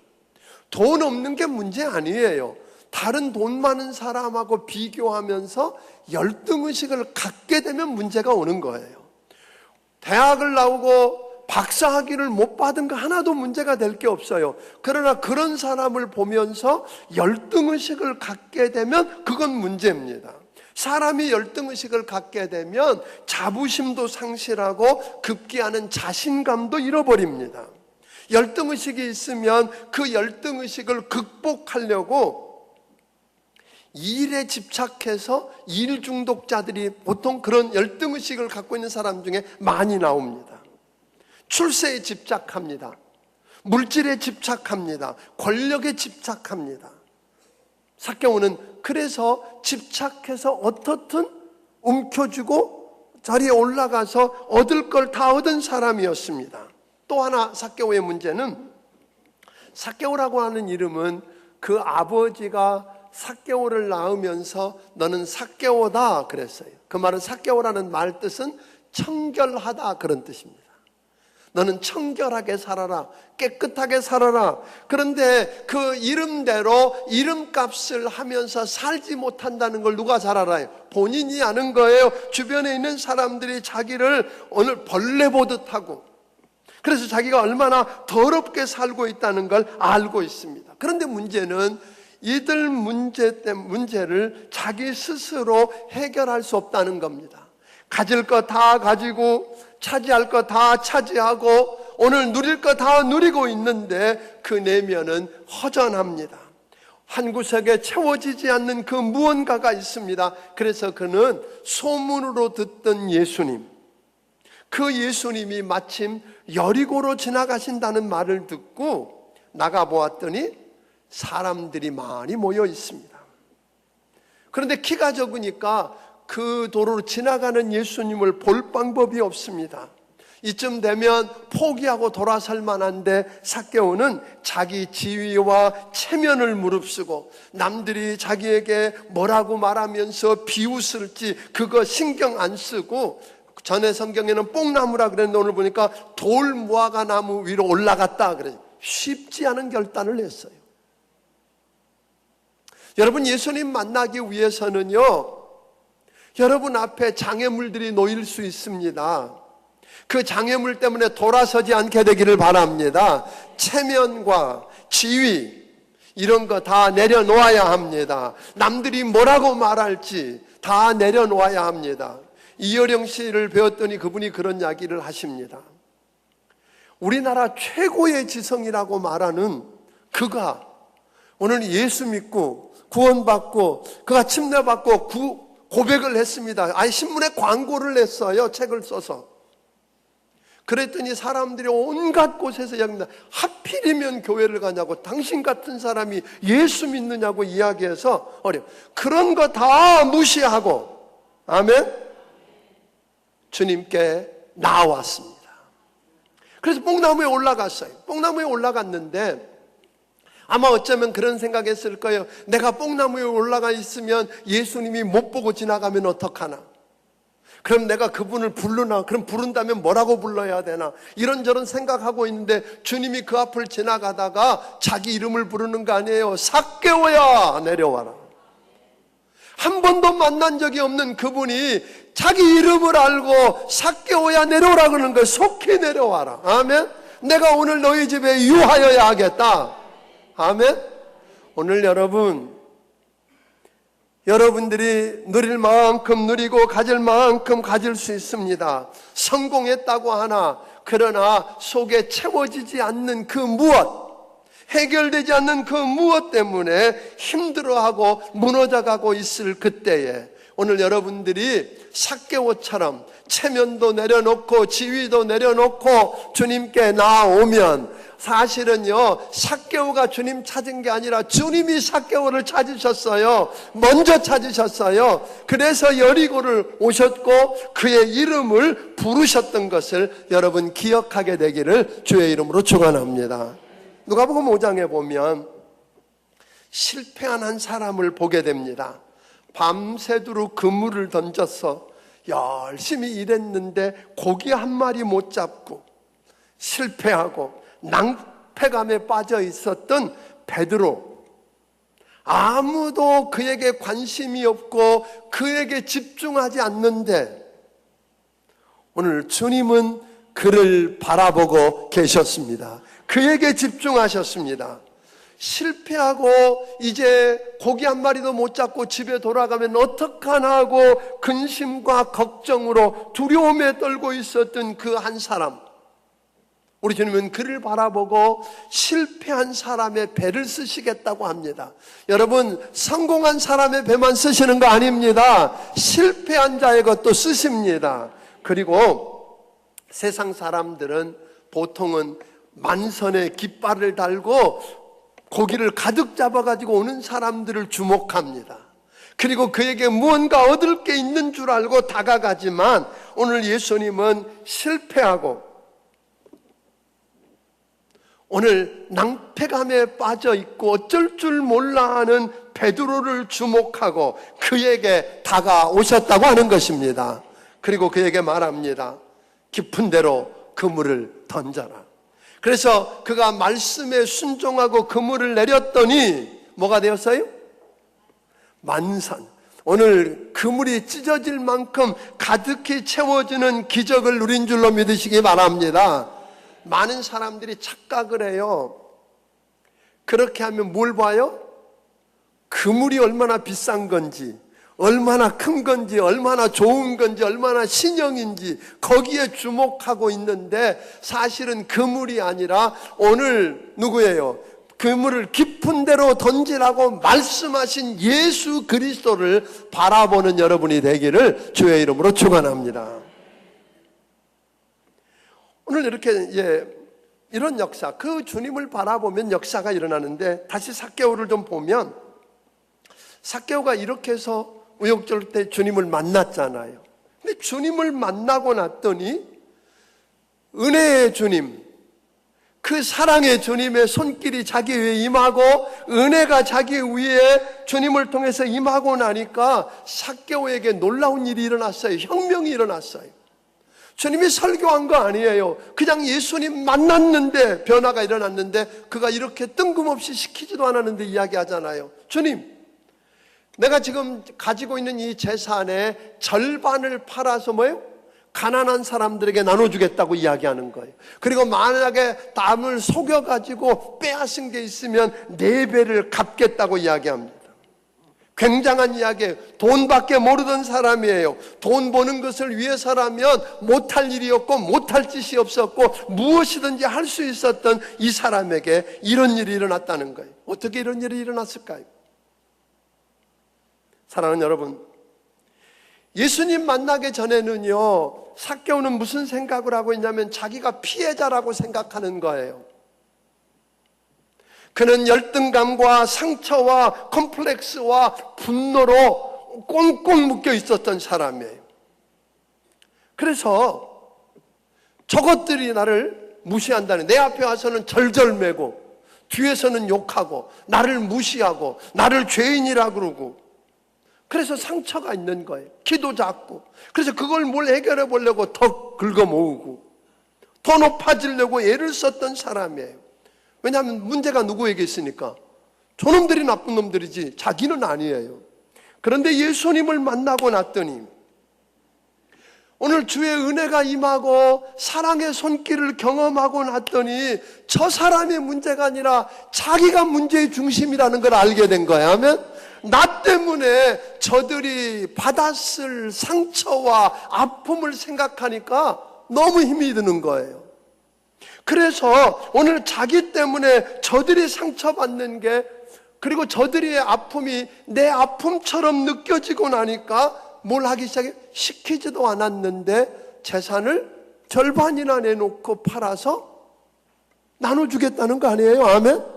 돈 없는 게 문제 아니에요. 다른 돈 많은 사람하고 비교하면서 열등의식을 갖게 되면 문제가 오는 거예요. 대학을 나오고 박사학위를 못 받은 거 하나도 문제가 될 게 없어요. 그러나 그런 사람을 보면서 열등의식을 갖게 되면 그건 문제입니다. 사람이 열등의식을 갖게 되면 자부심도 상실하고 급기야는 자신감도 잃어버립니다. 열등의식이 있으면 그 열등의식을 극복하려고 일에 집착해서 일 중독자들이 보통 그런 열등의식을 갖고 있는 사람 중에 많이 나옵니다. 출세에 집착합니다. 물질에 집착합니다. 권력에 집착합니다. 삭개오는 그래서 집착해서 어떻든 움켜쥐고 자리에 올라가서 얻을 걸 다 얻은 사람이었습니다. 또 하나 삭개오의 문제는, 삭개오라고 하는 이름은 그 아버지가 삭개오를 낳으면서 너는 삭개오다 그랬어요. 그 말은 삭개오라는 말 뜻은 청결하다 그런 뜻입니다. 너는 청결하게 살아라, 깨끗하게 살아라. 그런데 그 이름대로 이름값을 하면서 살지 못한다는 걸 누가 잘 알아요? 본인이 아는 거예요. 주변에 있는 사람들이 자기를 오늘 벌레 보듯 하고, 그래서 자기가 얼마나 더럽게 살고 있다는 걸 알고 있습니다. 그런데 문제는 이들 문제를 자기 스스로 해결할 수 없다는 겁니다. 가질 거 다 가지고 차지할 거 다 차지하고 오늘 누릴 거 다 누리고 있는데 그 내면은 허전합니다. 한 구석에 채워지지 않는 그 무언가가 있습니다. 그래서 그는 소문으로 듣던 예수님, 그 예수님이 마침 여리고로 지나가신다는 말을 듣고 나가보았더니 사람들이 많이 모여 있습니다. 그런데 키가 적으니까 그 도로로 지나가는 예수님을 볼 방법이 없습니다. 이쯤 되면 포기하고 돌아설 만한데 삭개오는 자기 지위와 체면을 무릅쓰고 남들이 자기에게 뭐라고 말하면서 비웃을지 그거 신경 안 쓰고, 전에 성경에는 뽕나무라 그랬는데 오늘 보니까 돌무화과 나무 위로 올라갔다 그래요. 쉽지 않은 결단을 했어요. 여러분, 예수님 만나기 위해서는요, 여러분 앞에 장애물들이 놓일 수 있습니다. 그 장애물 때문에 돌아서지 않게 되기를 바랍니다. 체면과 지위 이런 거 다 내려놓아야 합니다. 남들이 뭐라고 말할지 다 내려놓아야 합니다. 이효령 씨를 배웠더니 그분이 그런 이야기를 하십니다. 우리나라 최고의 지성이라고 말하는 그가 오늘 예수 믿고 구원받고 그가 침례받고 고백을 했습니다. 아예 신문에 광고를 냈어요. 책을 써서. 그랬더니 사람들이 온갖 곳에서 이야기합니다. 하필이면 교회를 가냐고, 당신 같은 사람이 예수 믿느냐고 이야기해서 그런 거 다 무시하고, 아멘, 주님께 나왔습니다. 그래서 뽕나무에 올라갔어요. 뽕나무에 올라갔는데 아마 어쩌면 그런 생각했을 거예요. 내가 뽕나무에 올라가 있으면 예수님이 못 보고 지나가면 어떡하나? 그럼 내가 그분을 부르나? 그럼 부른다면 뭐라고 불러야 되나? 이런저런 생각하고 있는데 주님이 그 앞을 지나가다가 자기 이름을 부르는 거 아니에요. 삭개오야 내려와라. 한 번도 만난 적이 없는 그분이 자기 이름을 알고 삭개오야 내려오라 그러는 거예요. 속히 내려와라. 아멘. 내가 오늘 너희 집에 유하여야 하겠다. 아멘. 오늘 여러분들이 누릴 만큼 누리고 가질 만큼 가질 수 있습니다. 성공했다고 하나, 그러나 속에 채워지지 않는 그 무엇, 해결되지 않는 그 무엇 때문에 힘들어하고 무너져가고 있을 그때에 오늘 여러분들이 삭개오처럼 체면도 내려놓고 지위도 내려놓고 주님께 나오면 사실은요, 삭개오가 주님 찾은 게 아니라 주님이 삭개오를 찾으셨어요. 먼저 찾으셨어요. 그래서 여리고를 오셨고 그의 이름을 부르셨던 것을 여러분 기억하게 되기를 주의 이름으로 축원합니다. 누가복음 5장에 보면 실패한 한 사람을 보게 됩니다. 밤새도록 그물을 던져서 열심히 일했는데 고기 한 마리 못 잡고 실패하고 낭패감에 빠져 있었던 베드로, 아무도 그에게 관심이 없고 그에게 집중하지 않는데 오늘 주님은 그를 바라보고 계셨습니다. 그에게 집중하셨습니다. 실패하고 이제 고기 한 마리도 못 잡고 집에 돌아가면 어떡하나 하고 근심과 걱정으로 두려움에 떨고 있었던 그 한 사람, 우리 주님은 그를 바라보고 실패한 사람의 배를 쓰시겠다고 합니다. 여러분, 성공한 사람의 배만 쓰시는 거 아닙니다. 실패한 자의 것도 쓰십니다. 그리고 세상 사람들은 보통은 만선에 깃발을 달고 고기를 가득 잡아가지고 오는 사람들을 주목합니다. 그리고 그에게 무언가 얻을 게 있는 줄 알고 다가가지만 오늘 예수님은 실패하고 오늘 낭패감에 빠져 있고 어쩔 줄 몰라 하는 베드로를 주목하고 그에게 다가오셨다고 하는 것입니다. 그리고 그에게 말합니다. 깊은 데로 그물을 던져라. 그래서 그가 말씀에 순종하고 그물을 내렸더니 뭐가 되었어요? 만선. 오늘 그물이 찢어질 만큼 가득히 채워지는 기적을 누린 줄로 믿으시기 바랍니다. 많은 사람들이 착각을 해요. 그렇게 하면 뭘 봐요? 그물이 얼마나 비싼 건지, 얼마나 큰 건지, 얼마나 좋은 건지, 얼마나 신형인지 거기에 주목하고 있는데 사실은 그물이 아니라 오늘 누구예요? 그물을 깊은 데로 던지라고 말씀하신 예수 그리스도를 바라보는 여러분이 되기를 주의 이름으로 축원합니다. 오늘 이렇게 이런 역사, 그 주님을 바라보면 역사가 일어나는데 다시 삭개오를 좀 보면 삭개오가 이렇게 해서 우욕절 때 주님을 만났잖아요. 근데 주님을 만나고 났더니 은혜의 주님, 그 사랑의 주님의 손길이 자기 위에 임하고 은혜가 자기 위에 주님을 통해서 임하고 나니까 삭개오에게 놀라운 일이 일어났어요. 혁명이 일어났어요. 주님이 설교한 거 아니에요. 그냥 예수님 만났는데 변화가 일어났는데 그가 이렇게 뜬금없이 시키지도 않았는데 이야기하잖아요. 주님, 내가 지금 가지고 있는 이 재산의 절반을 팔아서 뭐예요? 가난한 사람들에게 나눠주겠다고 이야기하는 거예요. 그리고 만약에 남을 속여가지고 빼앗은 게 있으면 4배를 갚겠다고 이야기합니다. 굉장한 이야기예요. 돈밖에 모르던 사람이에요. 돈 버는 것을 위해서라면 못할 일이었고 못할 짓이 없었고 무엇이든지 할 수 있었던 이 사람에게 이런 일이 일어났다는 거예요. 어떻게 이런 일이 일어났을까요? 사랑하는 여러분, 예수님 만나기 전에는요, 삭개오는 무슨 생각을 하고 있냐면 자기가 피해자라고 생각하는 거예요. 그는 열등감과 상처와 컴플렉스와 분노로 꽁꽁 묶여 있었던 사람이에요. 그래서 저것들이 나를 무시한다는, 내 앞에 와서는 절절매고 뒤에서는 욕하고 나를 무시하고 나를 죄인이라 그러고, 그래서 상처가 있는 거예요. 키도 작고. 그래서 그걸 뭘 해결해 보려고 더 긁어 모으고 더 높아지려고 애를 썼던 사람이에요. 왜냐하면 문제가 누구에게 있으니까? 저놈들이 나쁜 놈들이지 자기는 아니에요. 그런데 예수님을 만나고 났더니, 오늘 주의 은혜가 임하고 사랑의 손길을 경험하고 났더니 저 사람의 문제가 아니라 자기가 문제의 중심이라는 걸 알게 된 거예요. 아멘? 나 때문에 저들이 받았을 상처와 아픔을 생각하니까 너무 힘이 드는 거예요. 그래서 오늘 자기 때문에 저들이 상처받는 게, 그리고 저들의 아픔이 내 아픔처럼 느껴지고 나니까 뭘 하기 시작해? 시키지도 않았는데 재산을 절반이나 내놓고 팔아서 나눠주겠다는 거 아니에요? 아멘?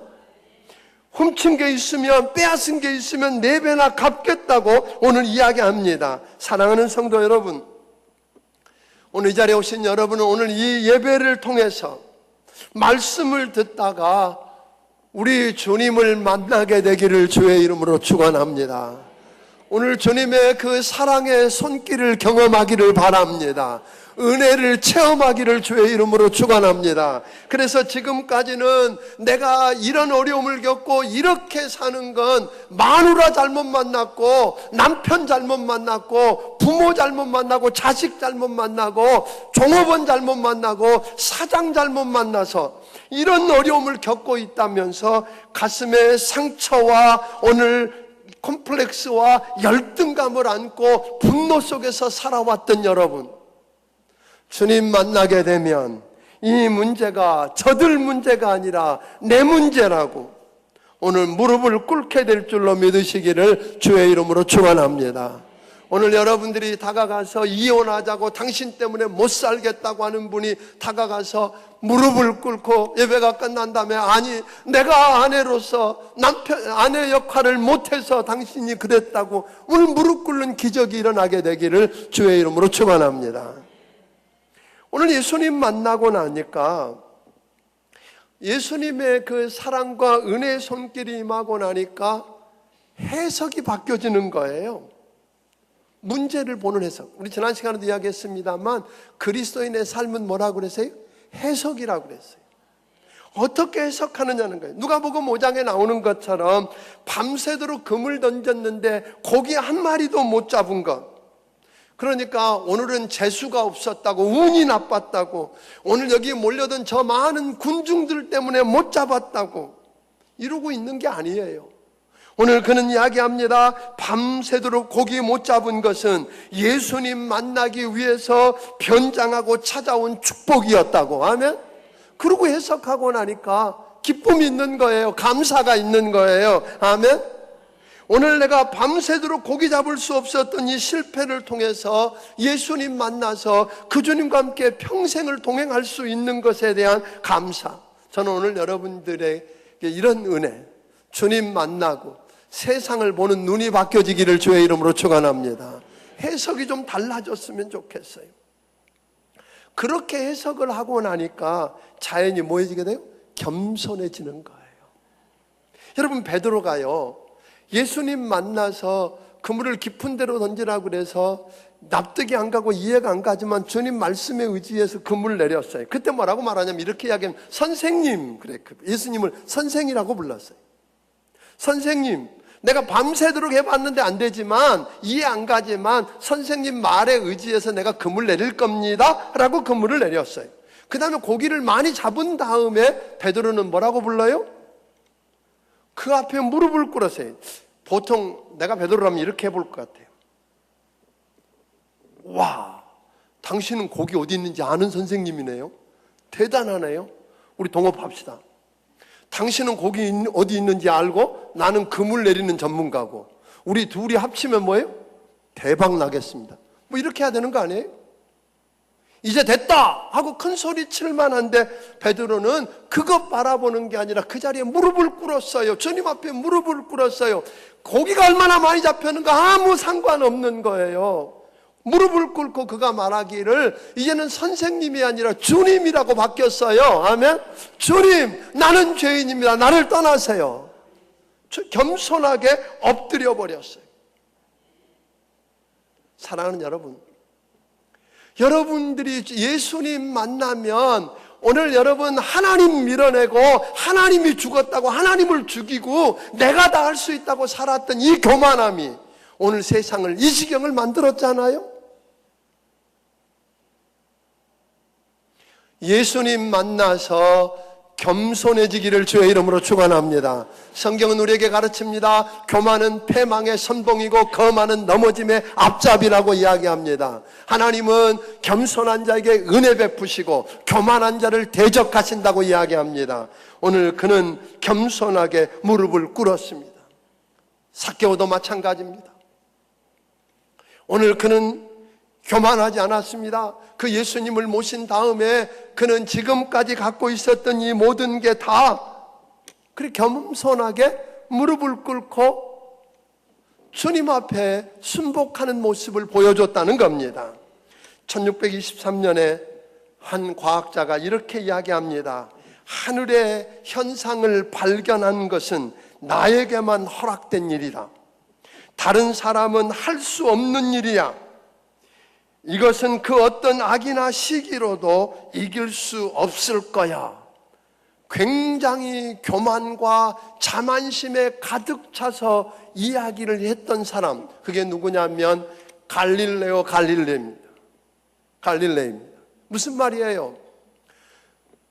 훔친 게 있으면, 빼앗은 게 있으면 4배나 갚겠다고 오늘 이야기합니다. 사랑하는 성도 여러분, 오늘 이 자리에 오신 여러분은 오늘 이 예배를 통해서 말씀을 듣다가 우리 주님을 만나게 되기를 주의 이름으로 축원합니다. 오늘 주님의 그 사랑의 손길을 경험하기를 바랍니다. 은혜를 체험하기를 주의 이름으로 축원합니다. 그래서 지금까지는 내가 이런 어려움을 겪고 이렇게 사는 건 마누라 잘못 만났고, 남편 잘못 만났고, 부모 잘못 만나고, 자식 잘못 만나고, 종업원 잘못 만나고, 사장 잘못 만나서 이런 어려움을 겪고 있다면서 가슴에 상처와 오늘 콤플렉스와 열등감을 안고 분노 속에서 살아왔던 여러분, 주님 만나게 되면 이 문제가 저들 문제가 아니라 내 문제라고 오늘 무릎을 꿇게 될 줄로 믿으시기를 주의 이름으로 축원합니다. 오늘 여러분들이 다가가서 이혼하자고, 당신 때문에 못 살겠다고 하는 분이 다가가서 무릎을 꿇고 예배가 끝난 다음에, 아니 내가 아내로서 아내 역할을 못해서 당신이 그랬다고, 오늘 무릎 꿇는 기적이 일어나게 되기를 주의 이름으로 축원합니다. 오늘 예수님 만나고 나니까, 예수님의 그 사랑과 은혜의 손길이 임하고 나니까 해석이 바뀌어지는 거예요. 문제를 보는 해석. 우리 지난 시간에도 이야기했습니다만 그리스도인의 삶은 뭐라고 그랬어요? 해석이라고 그랬어요. 어떻게 해석하느냐는 거예요. 누가복음 5장에 나오는 것처럼 밤새도록 금을 던졌는데 고기 한 마리도 못 잡은 것. 그러니까 오늘은 재수가 없었다고, 운이 나빴다고, 오늘 여기 몰려든 저 많은 군중들 때문에 못 잡았다고 이러고 있는 게 아니에요. 오늘 그는 이야기합니다. 밤새도록 고기 못 잡은 것은 예수님 만나기 위해서 변장하고 찾아온 축복이었다고. 아멘? 그러고 해석하고 나니까 기쁨이 있는 거예요. 감사가 있는 거예요. 아멘? 오늘 내가 밤새도록 고기 잡을 수 없었던 이 실패를 통해서 예수님 만나서 그 주님과 함께 평생을 동행할 수 있는 것에 대한 감사. 저는 오늘 여러분들에게 이런 은혜, 주님 만나고 세상을 보는 눈이 바뀌어지기를 주의 이름으로 축원합니다. 해석이 좀 달라졌으면 좋겠어요. 그렇게 해석을 하고 나니까 자연히 뭐해지게 돼요? 겸손해지는 거예요. 여러분, 베드로가요, 예수님 만나서 그물을 깊은 데로 던지라고 그래서 납득이 안 가고 이해가 안 가지만 주님 말씀에 의지해서 그물을 내렸어요. 그때 뭐라고 말하냐면 이렇게 이야기하면, 선생님, 그래, 예수님을 선생이라고 불렀어요. 선생님, 내가 밤새도록 해봤는데 안 되지만, 이해 안 가지만 선생님 말에 의지해서 내가 그물 내릴 겁니다 라고 그물을 내렸어요. 그 다음에 고기를 많이 잡은 다음에 베드로는 뭐라고 불러요? 그 앞에 무릎을 꿇었어요. 보통 내가 베드로라면 이렇게 해볼 것 같아요. 와, 당신은 고기 어디 있는지 아는 선생님이네요. 대단하네요. 우리 동업합시다. 당신은 고기 어디 있는지 알고 나는 그물 내리는 전문가고, 우리 둘이 합치면 뭐예요? 대박 나겠습니다. 뭐 이렇게 해야 되는 거 아니에요? 이제 됐다 하고 큰 소리 칠 만한데 베드로는 그것 바라보는 게 아니라 그 자리에 무릎을 꿇었어요. 주님 앞에 무릎을 꿇었어요. 고기가 얼마나 많이 잡혔는가 아무 상관없는 거예요. 무릎을 꿇고 그가 말하기를 이제는 선생님이 아니라 주님이라고 바뀌었어요. 아멘. 주님, 나는 죄인입니다. 나를 떠나세요. 겸손하게 엎드려 버렸어요. 사랑하는 여러분, 여러분들이 예수님 만나면 오늘 여러분 하나님 밀어내고 하나님이 죽었다고 하나님을 죽이고 내가 다 할 수 있다고 살았던 이 교만함이 오늘 세상을 이 지경을 만들었잖아요. 예수님 만나서 겸손해지기를 주의 이름으로 축원합니다. 성경은 우리에게 가르칩니다. 교만은 패망의 선봉이고 거만은 넘어짐의 앞잡이라고 이야기합니다. 하나님은 겸손한 자에게 은혜 베푸시고 교만한 자를 대적하신다고 이야기합니다. 오늘 그는 겸손하게 무릎을 꿇었습니다. 삭개오도 마찬가지입니다. 오늘 그는 교만하지 않았습니다. 그 예수님을 모신 다음에 그는 지금까지 갖고 있었던 이 모든 게 다 그렇게 겸손하게 무릎을 꿇고 주님 앞에 순복하는 모습을 보여줬다는 겁니다. 1623년에 한 과학자가 이렇게 이야기합니다. 하늘의 현상을 발견한 것은 나에게만 허락된 일이다. 다른 사람은 할 수 없는 일이야. 이것은 그 어떤 악이나 시기로도 이길 수 없을 거야. 굉장히 교만과 자만심에 가득 차서 이야기를 했던 사람, 그게 누구냐면 갈릴레입니다. 무슨 말이에요?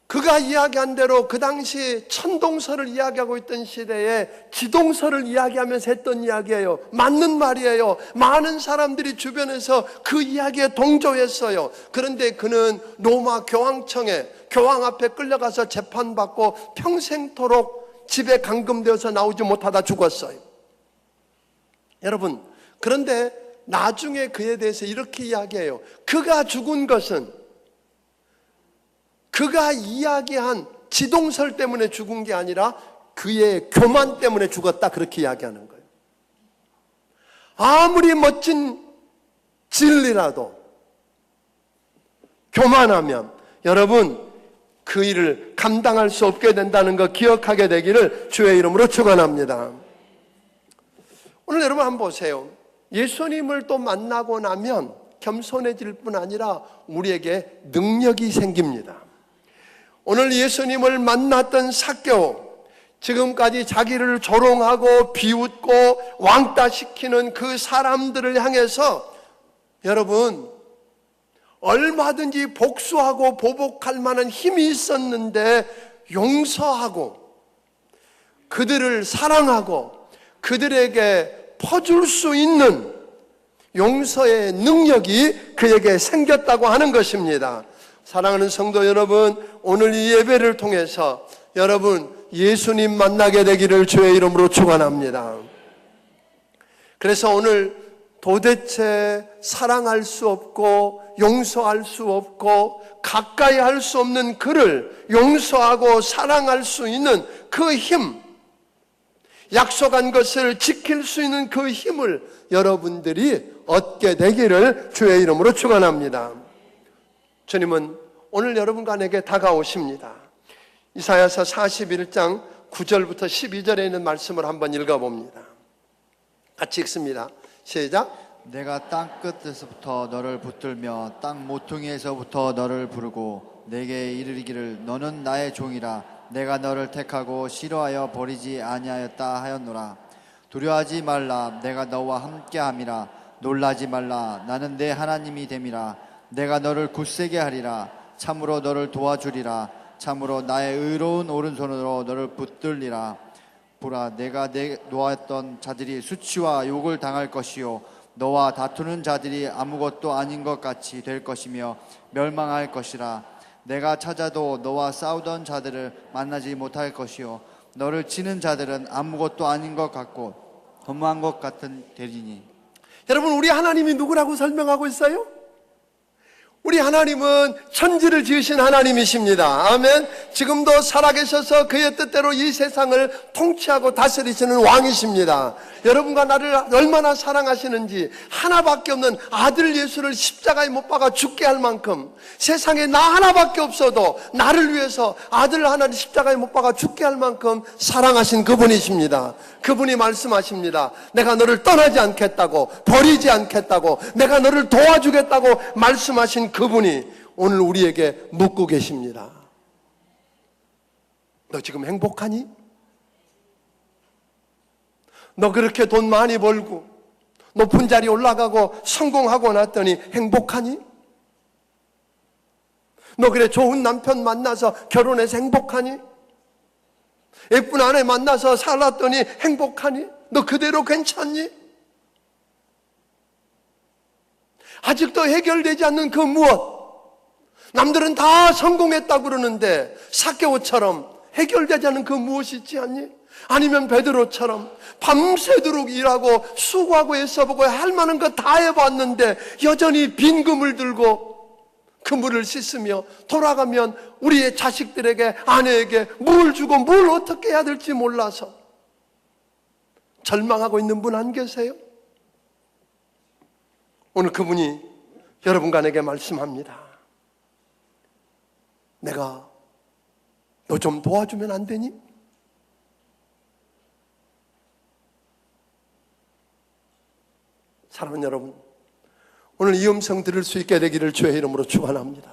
그가 이야기한 대로 그 당시 천동설을 이야기하고 있던 시대에 지동설을 이야기하면서 했던 이야기예요. 맞는 말이에요. 많은 사람들이 주변에서 그 이야기에 동조했어요. 그런데 그는 로마 교황청에 교황 앞에 끌려가서 재판받고 평생토록 집에 감금되어서 나오지 못하다 죽었어요. 여러분, 그런데 나중에 그에 대해서 이렇게 이야기해요. 그가 죽은 것은 그가 이야기한 지동설 때문에 죽은 게 아니라 그의 교만 때문에 죽었다, 그렇게 이야기하는 거예요. 아무리 멋진 진리라도 교만하면 여러분 그 일을 감당할 수 없게 된다는 거 기억하게 되기를 주의 이름으로 축원합니다. 오늘 여러분 한번 보세요. 예수님을 또 만나고 나면 겸손해질 뿐 아니라 우리에게 능력이 생깁니다. 오늘 예수님을 만났던 삭개오, 지금까지 자기를 조롱하고 비웃고 왕따시키는 그 사람들을 향해서 여러분 얼마든지 복수하고 보복할 만한 힘이 있었는데 용서하고 그들을 사랑하고 그들에게 퍼줄 수 있는 용서의 능력이 그에게 생겼다고 하는 것입니다. 사랑하는 성도 여러분, 오늘 이 예배를 통해서 여러분 예수님 만나게 되기를 주의 이름으로 축원합니다. 그래서 오늘 도대체 사랑할 수 없고 용서할 수 없고 가까이 할 수 없는 그를 용서하고 사랑할 수 있는 그 힘, 약속한 것을 지킬 수 있는 그 힘을 여러분들이 얻게 되기를 주의 이름으로 축원합니다. 주님은 오늘 여러분에게 다가오십니다. 이사야서 41장 9절부터 12절에 있는 말씀을 한번 읽어봅니다. 같이 읽습니다. 시작. 내가 땅 끝에서부터 너를 붙들며 땅 모퉁이에서부터 너를 부르고 내게 이르기를 너는 나의 종이라. 내가 너를 택하고 싫어하여 버리지 아니하였다 하였노라. 두려워하지 말라. 내가 너와 함께함이라. 놀라지 말라. 나는 내 하나님이 됨이라. 내가 너를 굳세게 하리라. 참으로 너를 도와주리라. 참으로 나의 의로운 오른손으로 너를 붙들리라. 보라, 내가 놓았던 자들이 수치와 욕을 당할 것이요 너와 다투는 자들이 아무것도 아닌 것 같이 될 것이며 멸망할 것이라. 내가 찾아도 너와 싸우던 자들을 만나지 못할 것이요 너를 치는 자들은 아무것도 아닌 것 같고 허무한 것 같은 되리니. 여러분, 우리 하나님이 누구라고 설명하고 있어요? 우리 하나님은 천지를 지으신 하나님이십니다. 아멘. 지금도 살아계셔서 그의 뜻대로 이 세상을 통치하고 다스리시는 왕이십니다. 여러분과 나를 얼마나 사랑하시는지, 하나밖에 없는 아들 예수를 십자가에 못 박아 죽게 할 만큼, 세상에 나 하나밖에 없어도 나를 위해서 아들 하나를 십자가에 못 박아 죽게 할 만큼 사랑하신 그분이십니다. 그분이 말씀하십니다. 내가 너를 떠나지 않겠다고, 버리지 않겠다고, 내가 너를 도와주겠다고 말씀하신 그분이 오늘 우리에게 묻고 계십니다. 너 지금 행복하니? 너 그렇게 돈 많이 벌고 높은 자리 올라가고 성공하고 났더니 행복하니? 너 그래 좋은 남편 만나서 결혼해서 행복하니? 예쁜 아내 만나서 살았더니 행복하니? 너 그대로 괜찮니? 아직도 해결되지 않는 그 무엇, 남들은 다 성공했다고 그러는데 삭개오처럼 해결되지 않는 그 무엇이 있지 않니? 아니면 베드로처럼 밤새도록 일하고 수고하고 애써보고 할 만한 거 다 해봤는데 여전히 빈 그물 들고 그물을 씻으며 돌아가면 우리의 자식들에게, 아내에게 뭘 주고 뭘 어떻게 해야 될지 몰라서 절망하고 있는 분 안 계세요? 오늘 그분이 여러분과 내게 말씀합니다. 내가 너 좀 도와주면 안 되니? 사랑하는 여러분, 오늘 이 음성 들을 수 있게 되기를 주의 이름으로 축원합니다.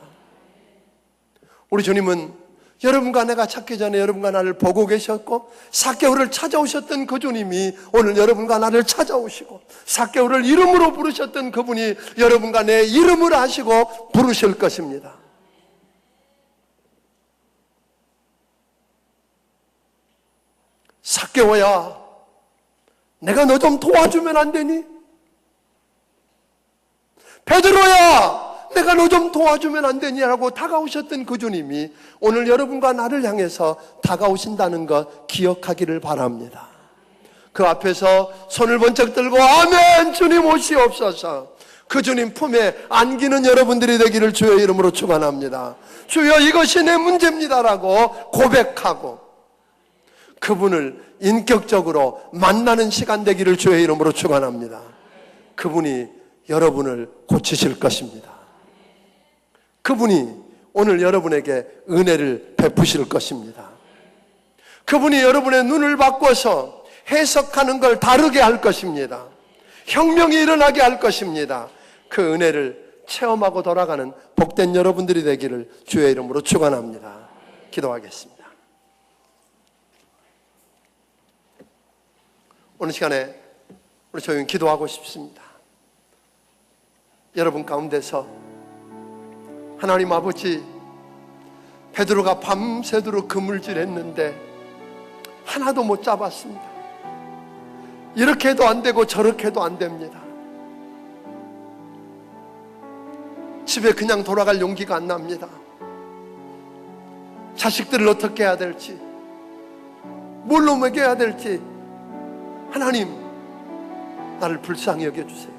우리 주님은 여러분과 내가 찾기 전에 여러분과 나를 보고 계셨고, 삭개오를 찾아오셨던 그 주님이 오늘 여러분과 나를 찾아오시고, 삭개오를 이름으로 부르셨던 그분이 여러분과 내 이름을 아시고 부르실 것입니다. 삭개오야, 내가 너 좀 도와주면 안 되니? 베드로야, 내가 너 좀 도와주면 안 되냐고 다가오셨던 그 주님이 오늘 여러분과 나를 향해서 다가오신다는 것 기억하기를 바랍니다. 그 앞에서 손을 번쩍 들고 아멘 주님 오시옵소서, 그 주님 품에 안기는 여러분들이 되기를 주의 이름으로 축원합니다. 주여, 이것이 내 문제입니다라고 고백하고 그분을 인격적으로 만나는 시간 되기를 주의 이름으로 축원합니다. 그분이 여러분을 고치실 것입니다. 그분이 오늘 여러분에게 은혜를 베푸실 것입니다. 그분이 여러분의 눈을 바꿔서 해석하는 걸 다르게 할 것입니다. 혁명이 일어나게 할 것입니다. 그 은혜를 체험하고 돌아가는 복된 여러분들이 되기를 주의 이름으로 축원합니다. 기도하겠습니다. 오늘 시간에 우리 조용히 기도하고 싶습니다. 여러분 가운데서 하나님 아버지, 베드로가 밤새도록 그물질했는데 하나도 못 잡았습니다. 이렇게 해도 안 되고 저렇게 해도 안 됩니다. 집에 그냥 돌아갈 용기가 안 납니다. 자식들을 어떻게 해야 될지, 뭘로 먹여야 될지, 하나님 나를 불쌍히 여겨주세요.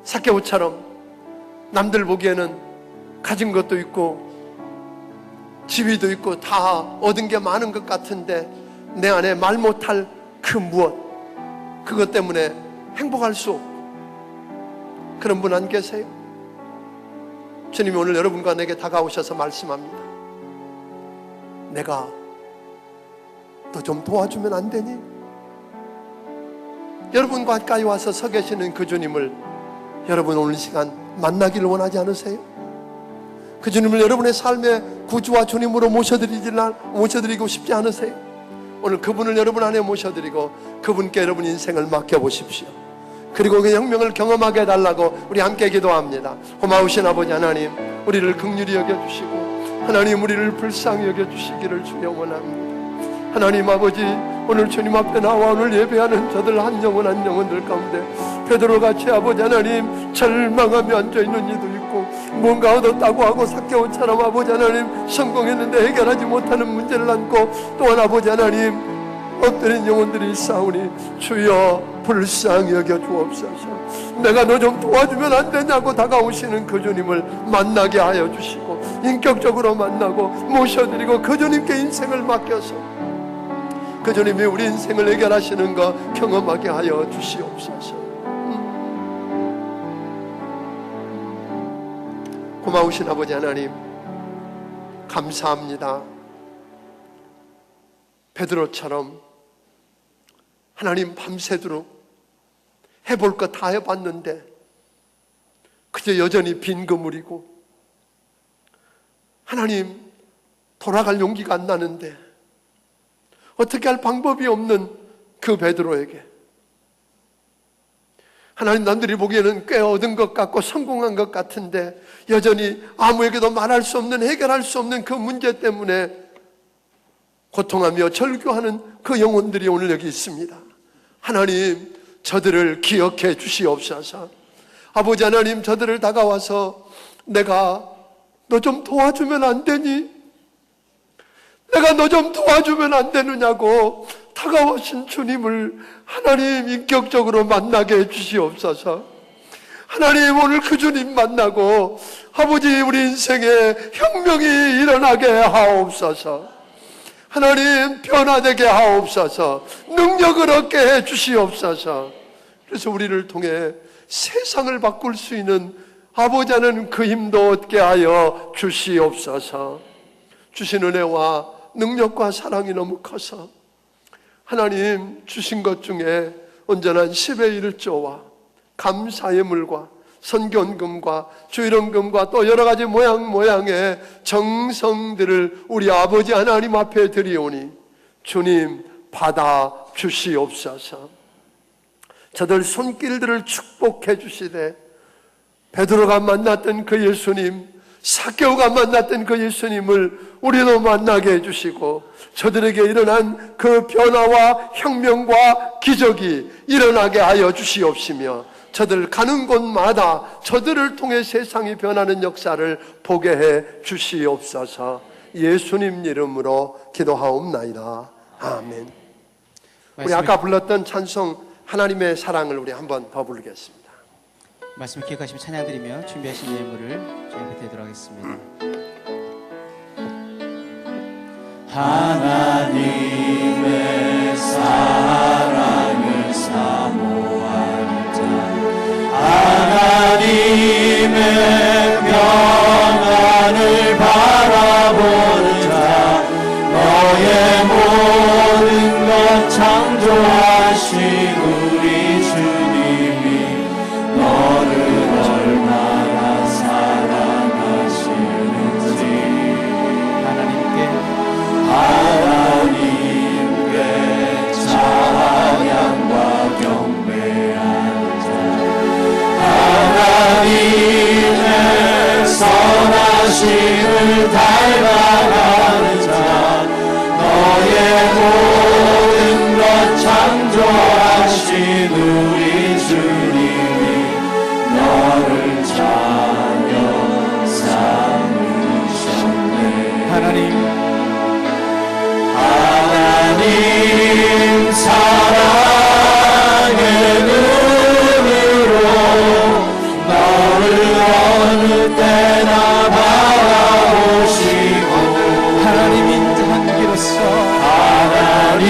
삭개오처럼 남들 보기에는 가진 것도 있고 지위도 있고 다 얻은 게 많은 것 같은데 내 안에 말 못할 그 무엇, 그것 때문에 행복할 수 없고, 그런 분 안 계세요? 주님이 오늘 여러분과 내게 다가오셔서 말씀합니다. 내가 너 좀 도와주면 안 되니? 여러분 가까이 와서 서 계시는 그 주님을 여러분 오늘 시간 만나기를 원하지 않으세요? 그 주님을 여러분의 삶의 구주와 주님으로 모셔드리고 싶지 않으세요? 오늘 그분을 여러분 안에 모셔드리고 그분께 여러분 인생을 맡겨보십시오. 그리고 그 혁명을 경험하게 해달라고 우리 함께 기도합니다. 고마우신 아버지 하나님, 우리를 긍휼히 여겨주시고 하나님 우리를 불쌍히 여겨주시기를 주여 원합니다. 하나님 아버지, 오늘 주님 앞에 나와 오늘 예배하는 저들 한 영혼들 가운데 베드로같이 아버지 하나님 절망하며 앉아있는 이도 있고, 뭔가 얻었다고 하고 삭개오처럼 아버지 하나님 성공했는데 해결하지 못하는 문제를 안고 또한 아버지 하나님 엎드린 영혼들이 있사오니 주여 불쌍히 여겨 주옵소서. 내가 너 좀 도와주면 안 되냐고 다가오시는 그 주님을 만나게 하여 주시고 인격적으로 만나고 모셔드리고 그 주님께 인생을 맡겨서 그 주님이 우리 인생을 해결하시는 거 경험하게 하여 주시옵소서. 고마우신 아버지 하나님, 감사합니다. 베드로처럼 하나님 밤새도록 해볼 것 다 해봤는데 그저 여전히 빈 그물이고 하나님 돌아갈 용기가 안 나는데 어떻게 할 방법이 없는 그 베드로에게 하나님 남들이 보기에는 꽤 얻은 것 같고 성공한 것 같은데 여전히 아무에게도 말할 수 없는, 해결할 수 없는 그 문제 때문에 고통하며 절규하는 그 영혼들이 오늘 여기 있습니다. 하나님 저들을 기억해 주시옵소서. 아버지 하나님 저들을 다가와서 내가 너 좀 도와주면 안 되니? 내가 너 좀 도와주면 안 되느냐고 다가오신 주님을 하나님 인격적으로 만나게 해 주시옵소서. 하나님 오늘 그 주님 만나고 아버지 우리 인생에 혁명이 일어나게 하옵소서. 하나님 변화되게 하옵소서. 능력을 얻게 해 주시옵소서. 그래서 우리를 통해 세상을 바꿀 수 있는 아버지 하는 그 힘도 얻게 하여 주시옵소서. 주신 은혜와 능력과 사랑이 너무 커서 하나님 주신 것 중에 온전한 10의 1조와 감사의 물과 선견금과 주일원금과 또 여러 가지 모양의 정성들을 우리 아버지 하나님 앞에 드리오니 주님 받아 주시옵소서. 저들 손길들을 축복해 주시되 베드로가 만났던 그 예수님, 삭개오가 만났던 그 예수님을 우리도 만나게 해주시고 저들에게 일어난 그 변화와 혁명과 기적이 일어나게 하여 주시옵시며 저들 가는 곳마다 저들을 통해 세상이 변하는 역사를 보게 해 주시옵소서. 예수님 이름으로 기도하옵나이다. 아멘. 우리 아까 불렀던 찬송 하나님의 사랑을 우리 한번 더 부르겠습니다. 말씀을 기억하시며 찬양드리며 준비하신 예물을 저희 앞에 드리도록 하겠습니다. 하나님의 사랑을 사모하는 자, 하나님의 평안을 바라보는 자, 너의 모든 것 창조하신 우리 주님이 너를 얼마나 사랑하시는지 하나님께 찬양과 경배하는 자, 하나님의 선하심을 닮아가는 자, 너의 모든 것 창조하신 우리 주님이 너를 자녀 삼으셨네. 하나님 사랑의 눈으로 너를 어느 때나 바라보시고 하나님 인자한 기로서 하나님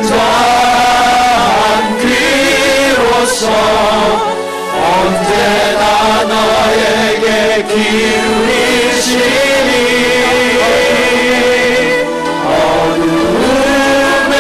인자한 귀로서 언제나 너에게 기울이시니 어둠의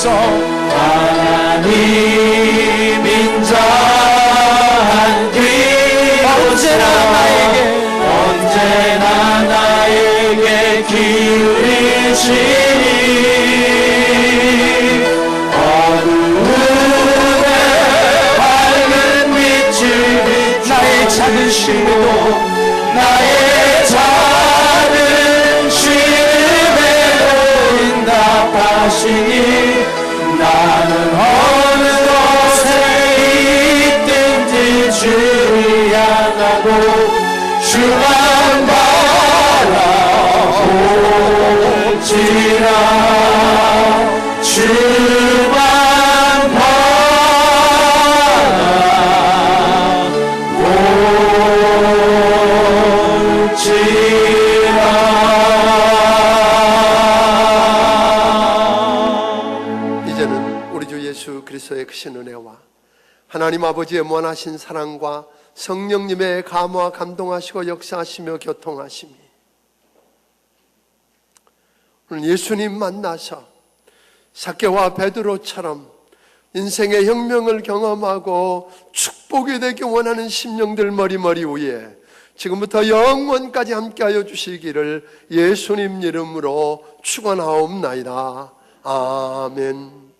주옵소서. 하나님 인자한 귀로서 언제나 나에게 기울이시니 어두움에 밝은 빛을 나의 작은 심에도 나의 작은 심에도 응답하시니 나는 어느 곳에 있든지 주를 향하고 주만 바라볼지라. 주만 이제는 우리 주 예수 그리스도의 크신 은혜와 하나님 아버지의 무한하신 사랑과 성령님의 감화 감동하시고 역사하시며 교통하심이 오늘 예수님 만나서 삭개와 베드로처럼 인생의 혁명을 경험하고 축복이 되기 원하는 심령들 머리 위에 지금부터 영원까지 함께하여 주시기를 예수님 이름으로 축원하옵나이다. 아멘.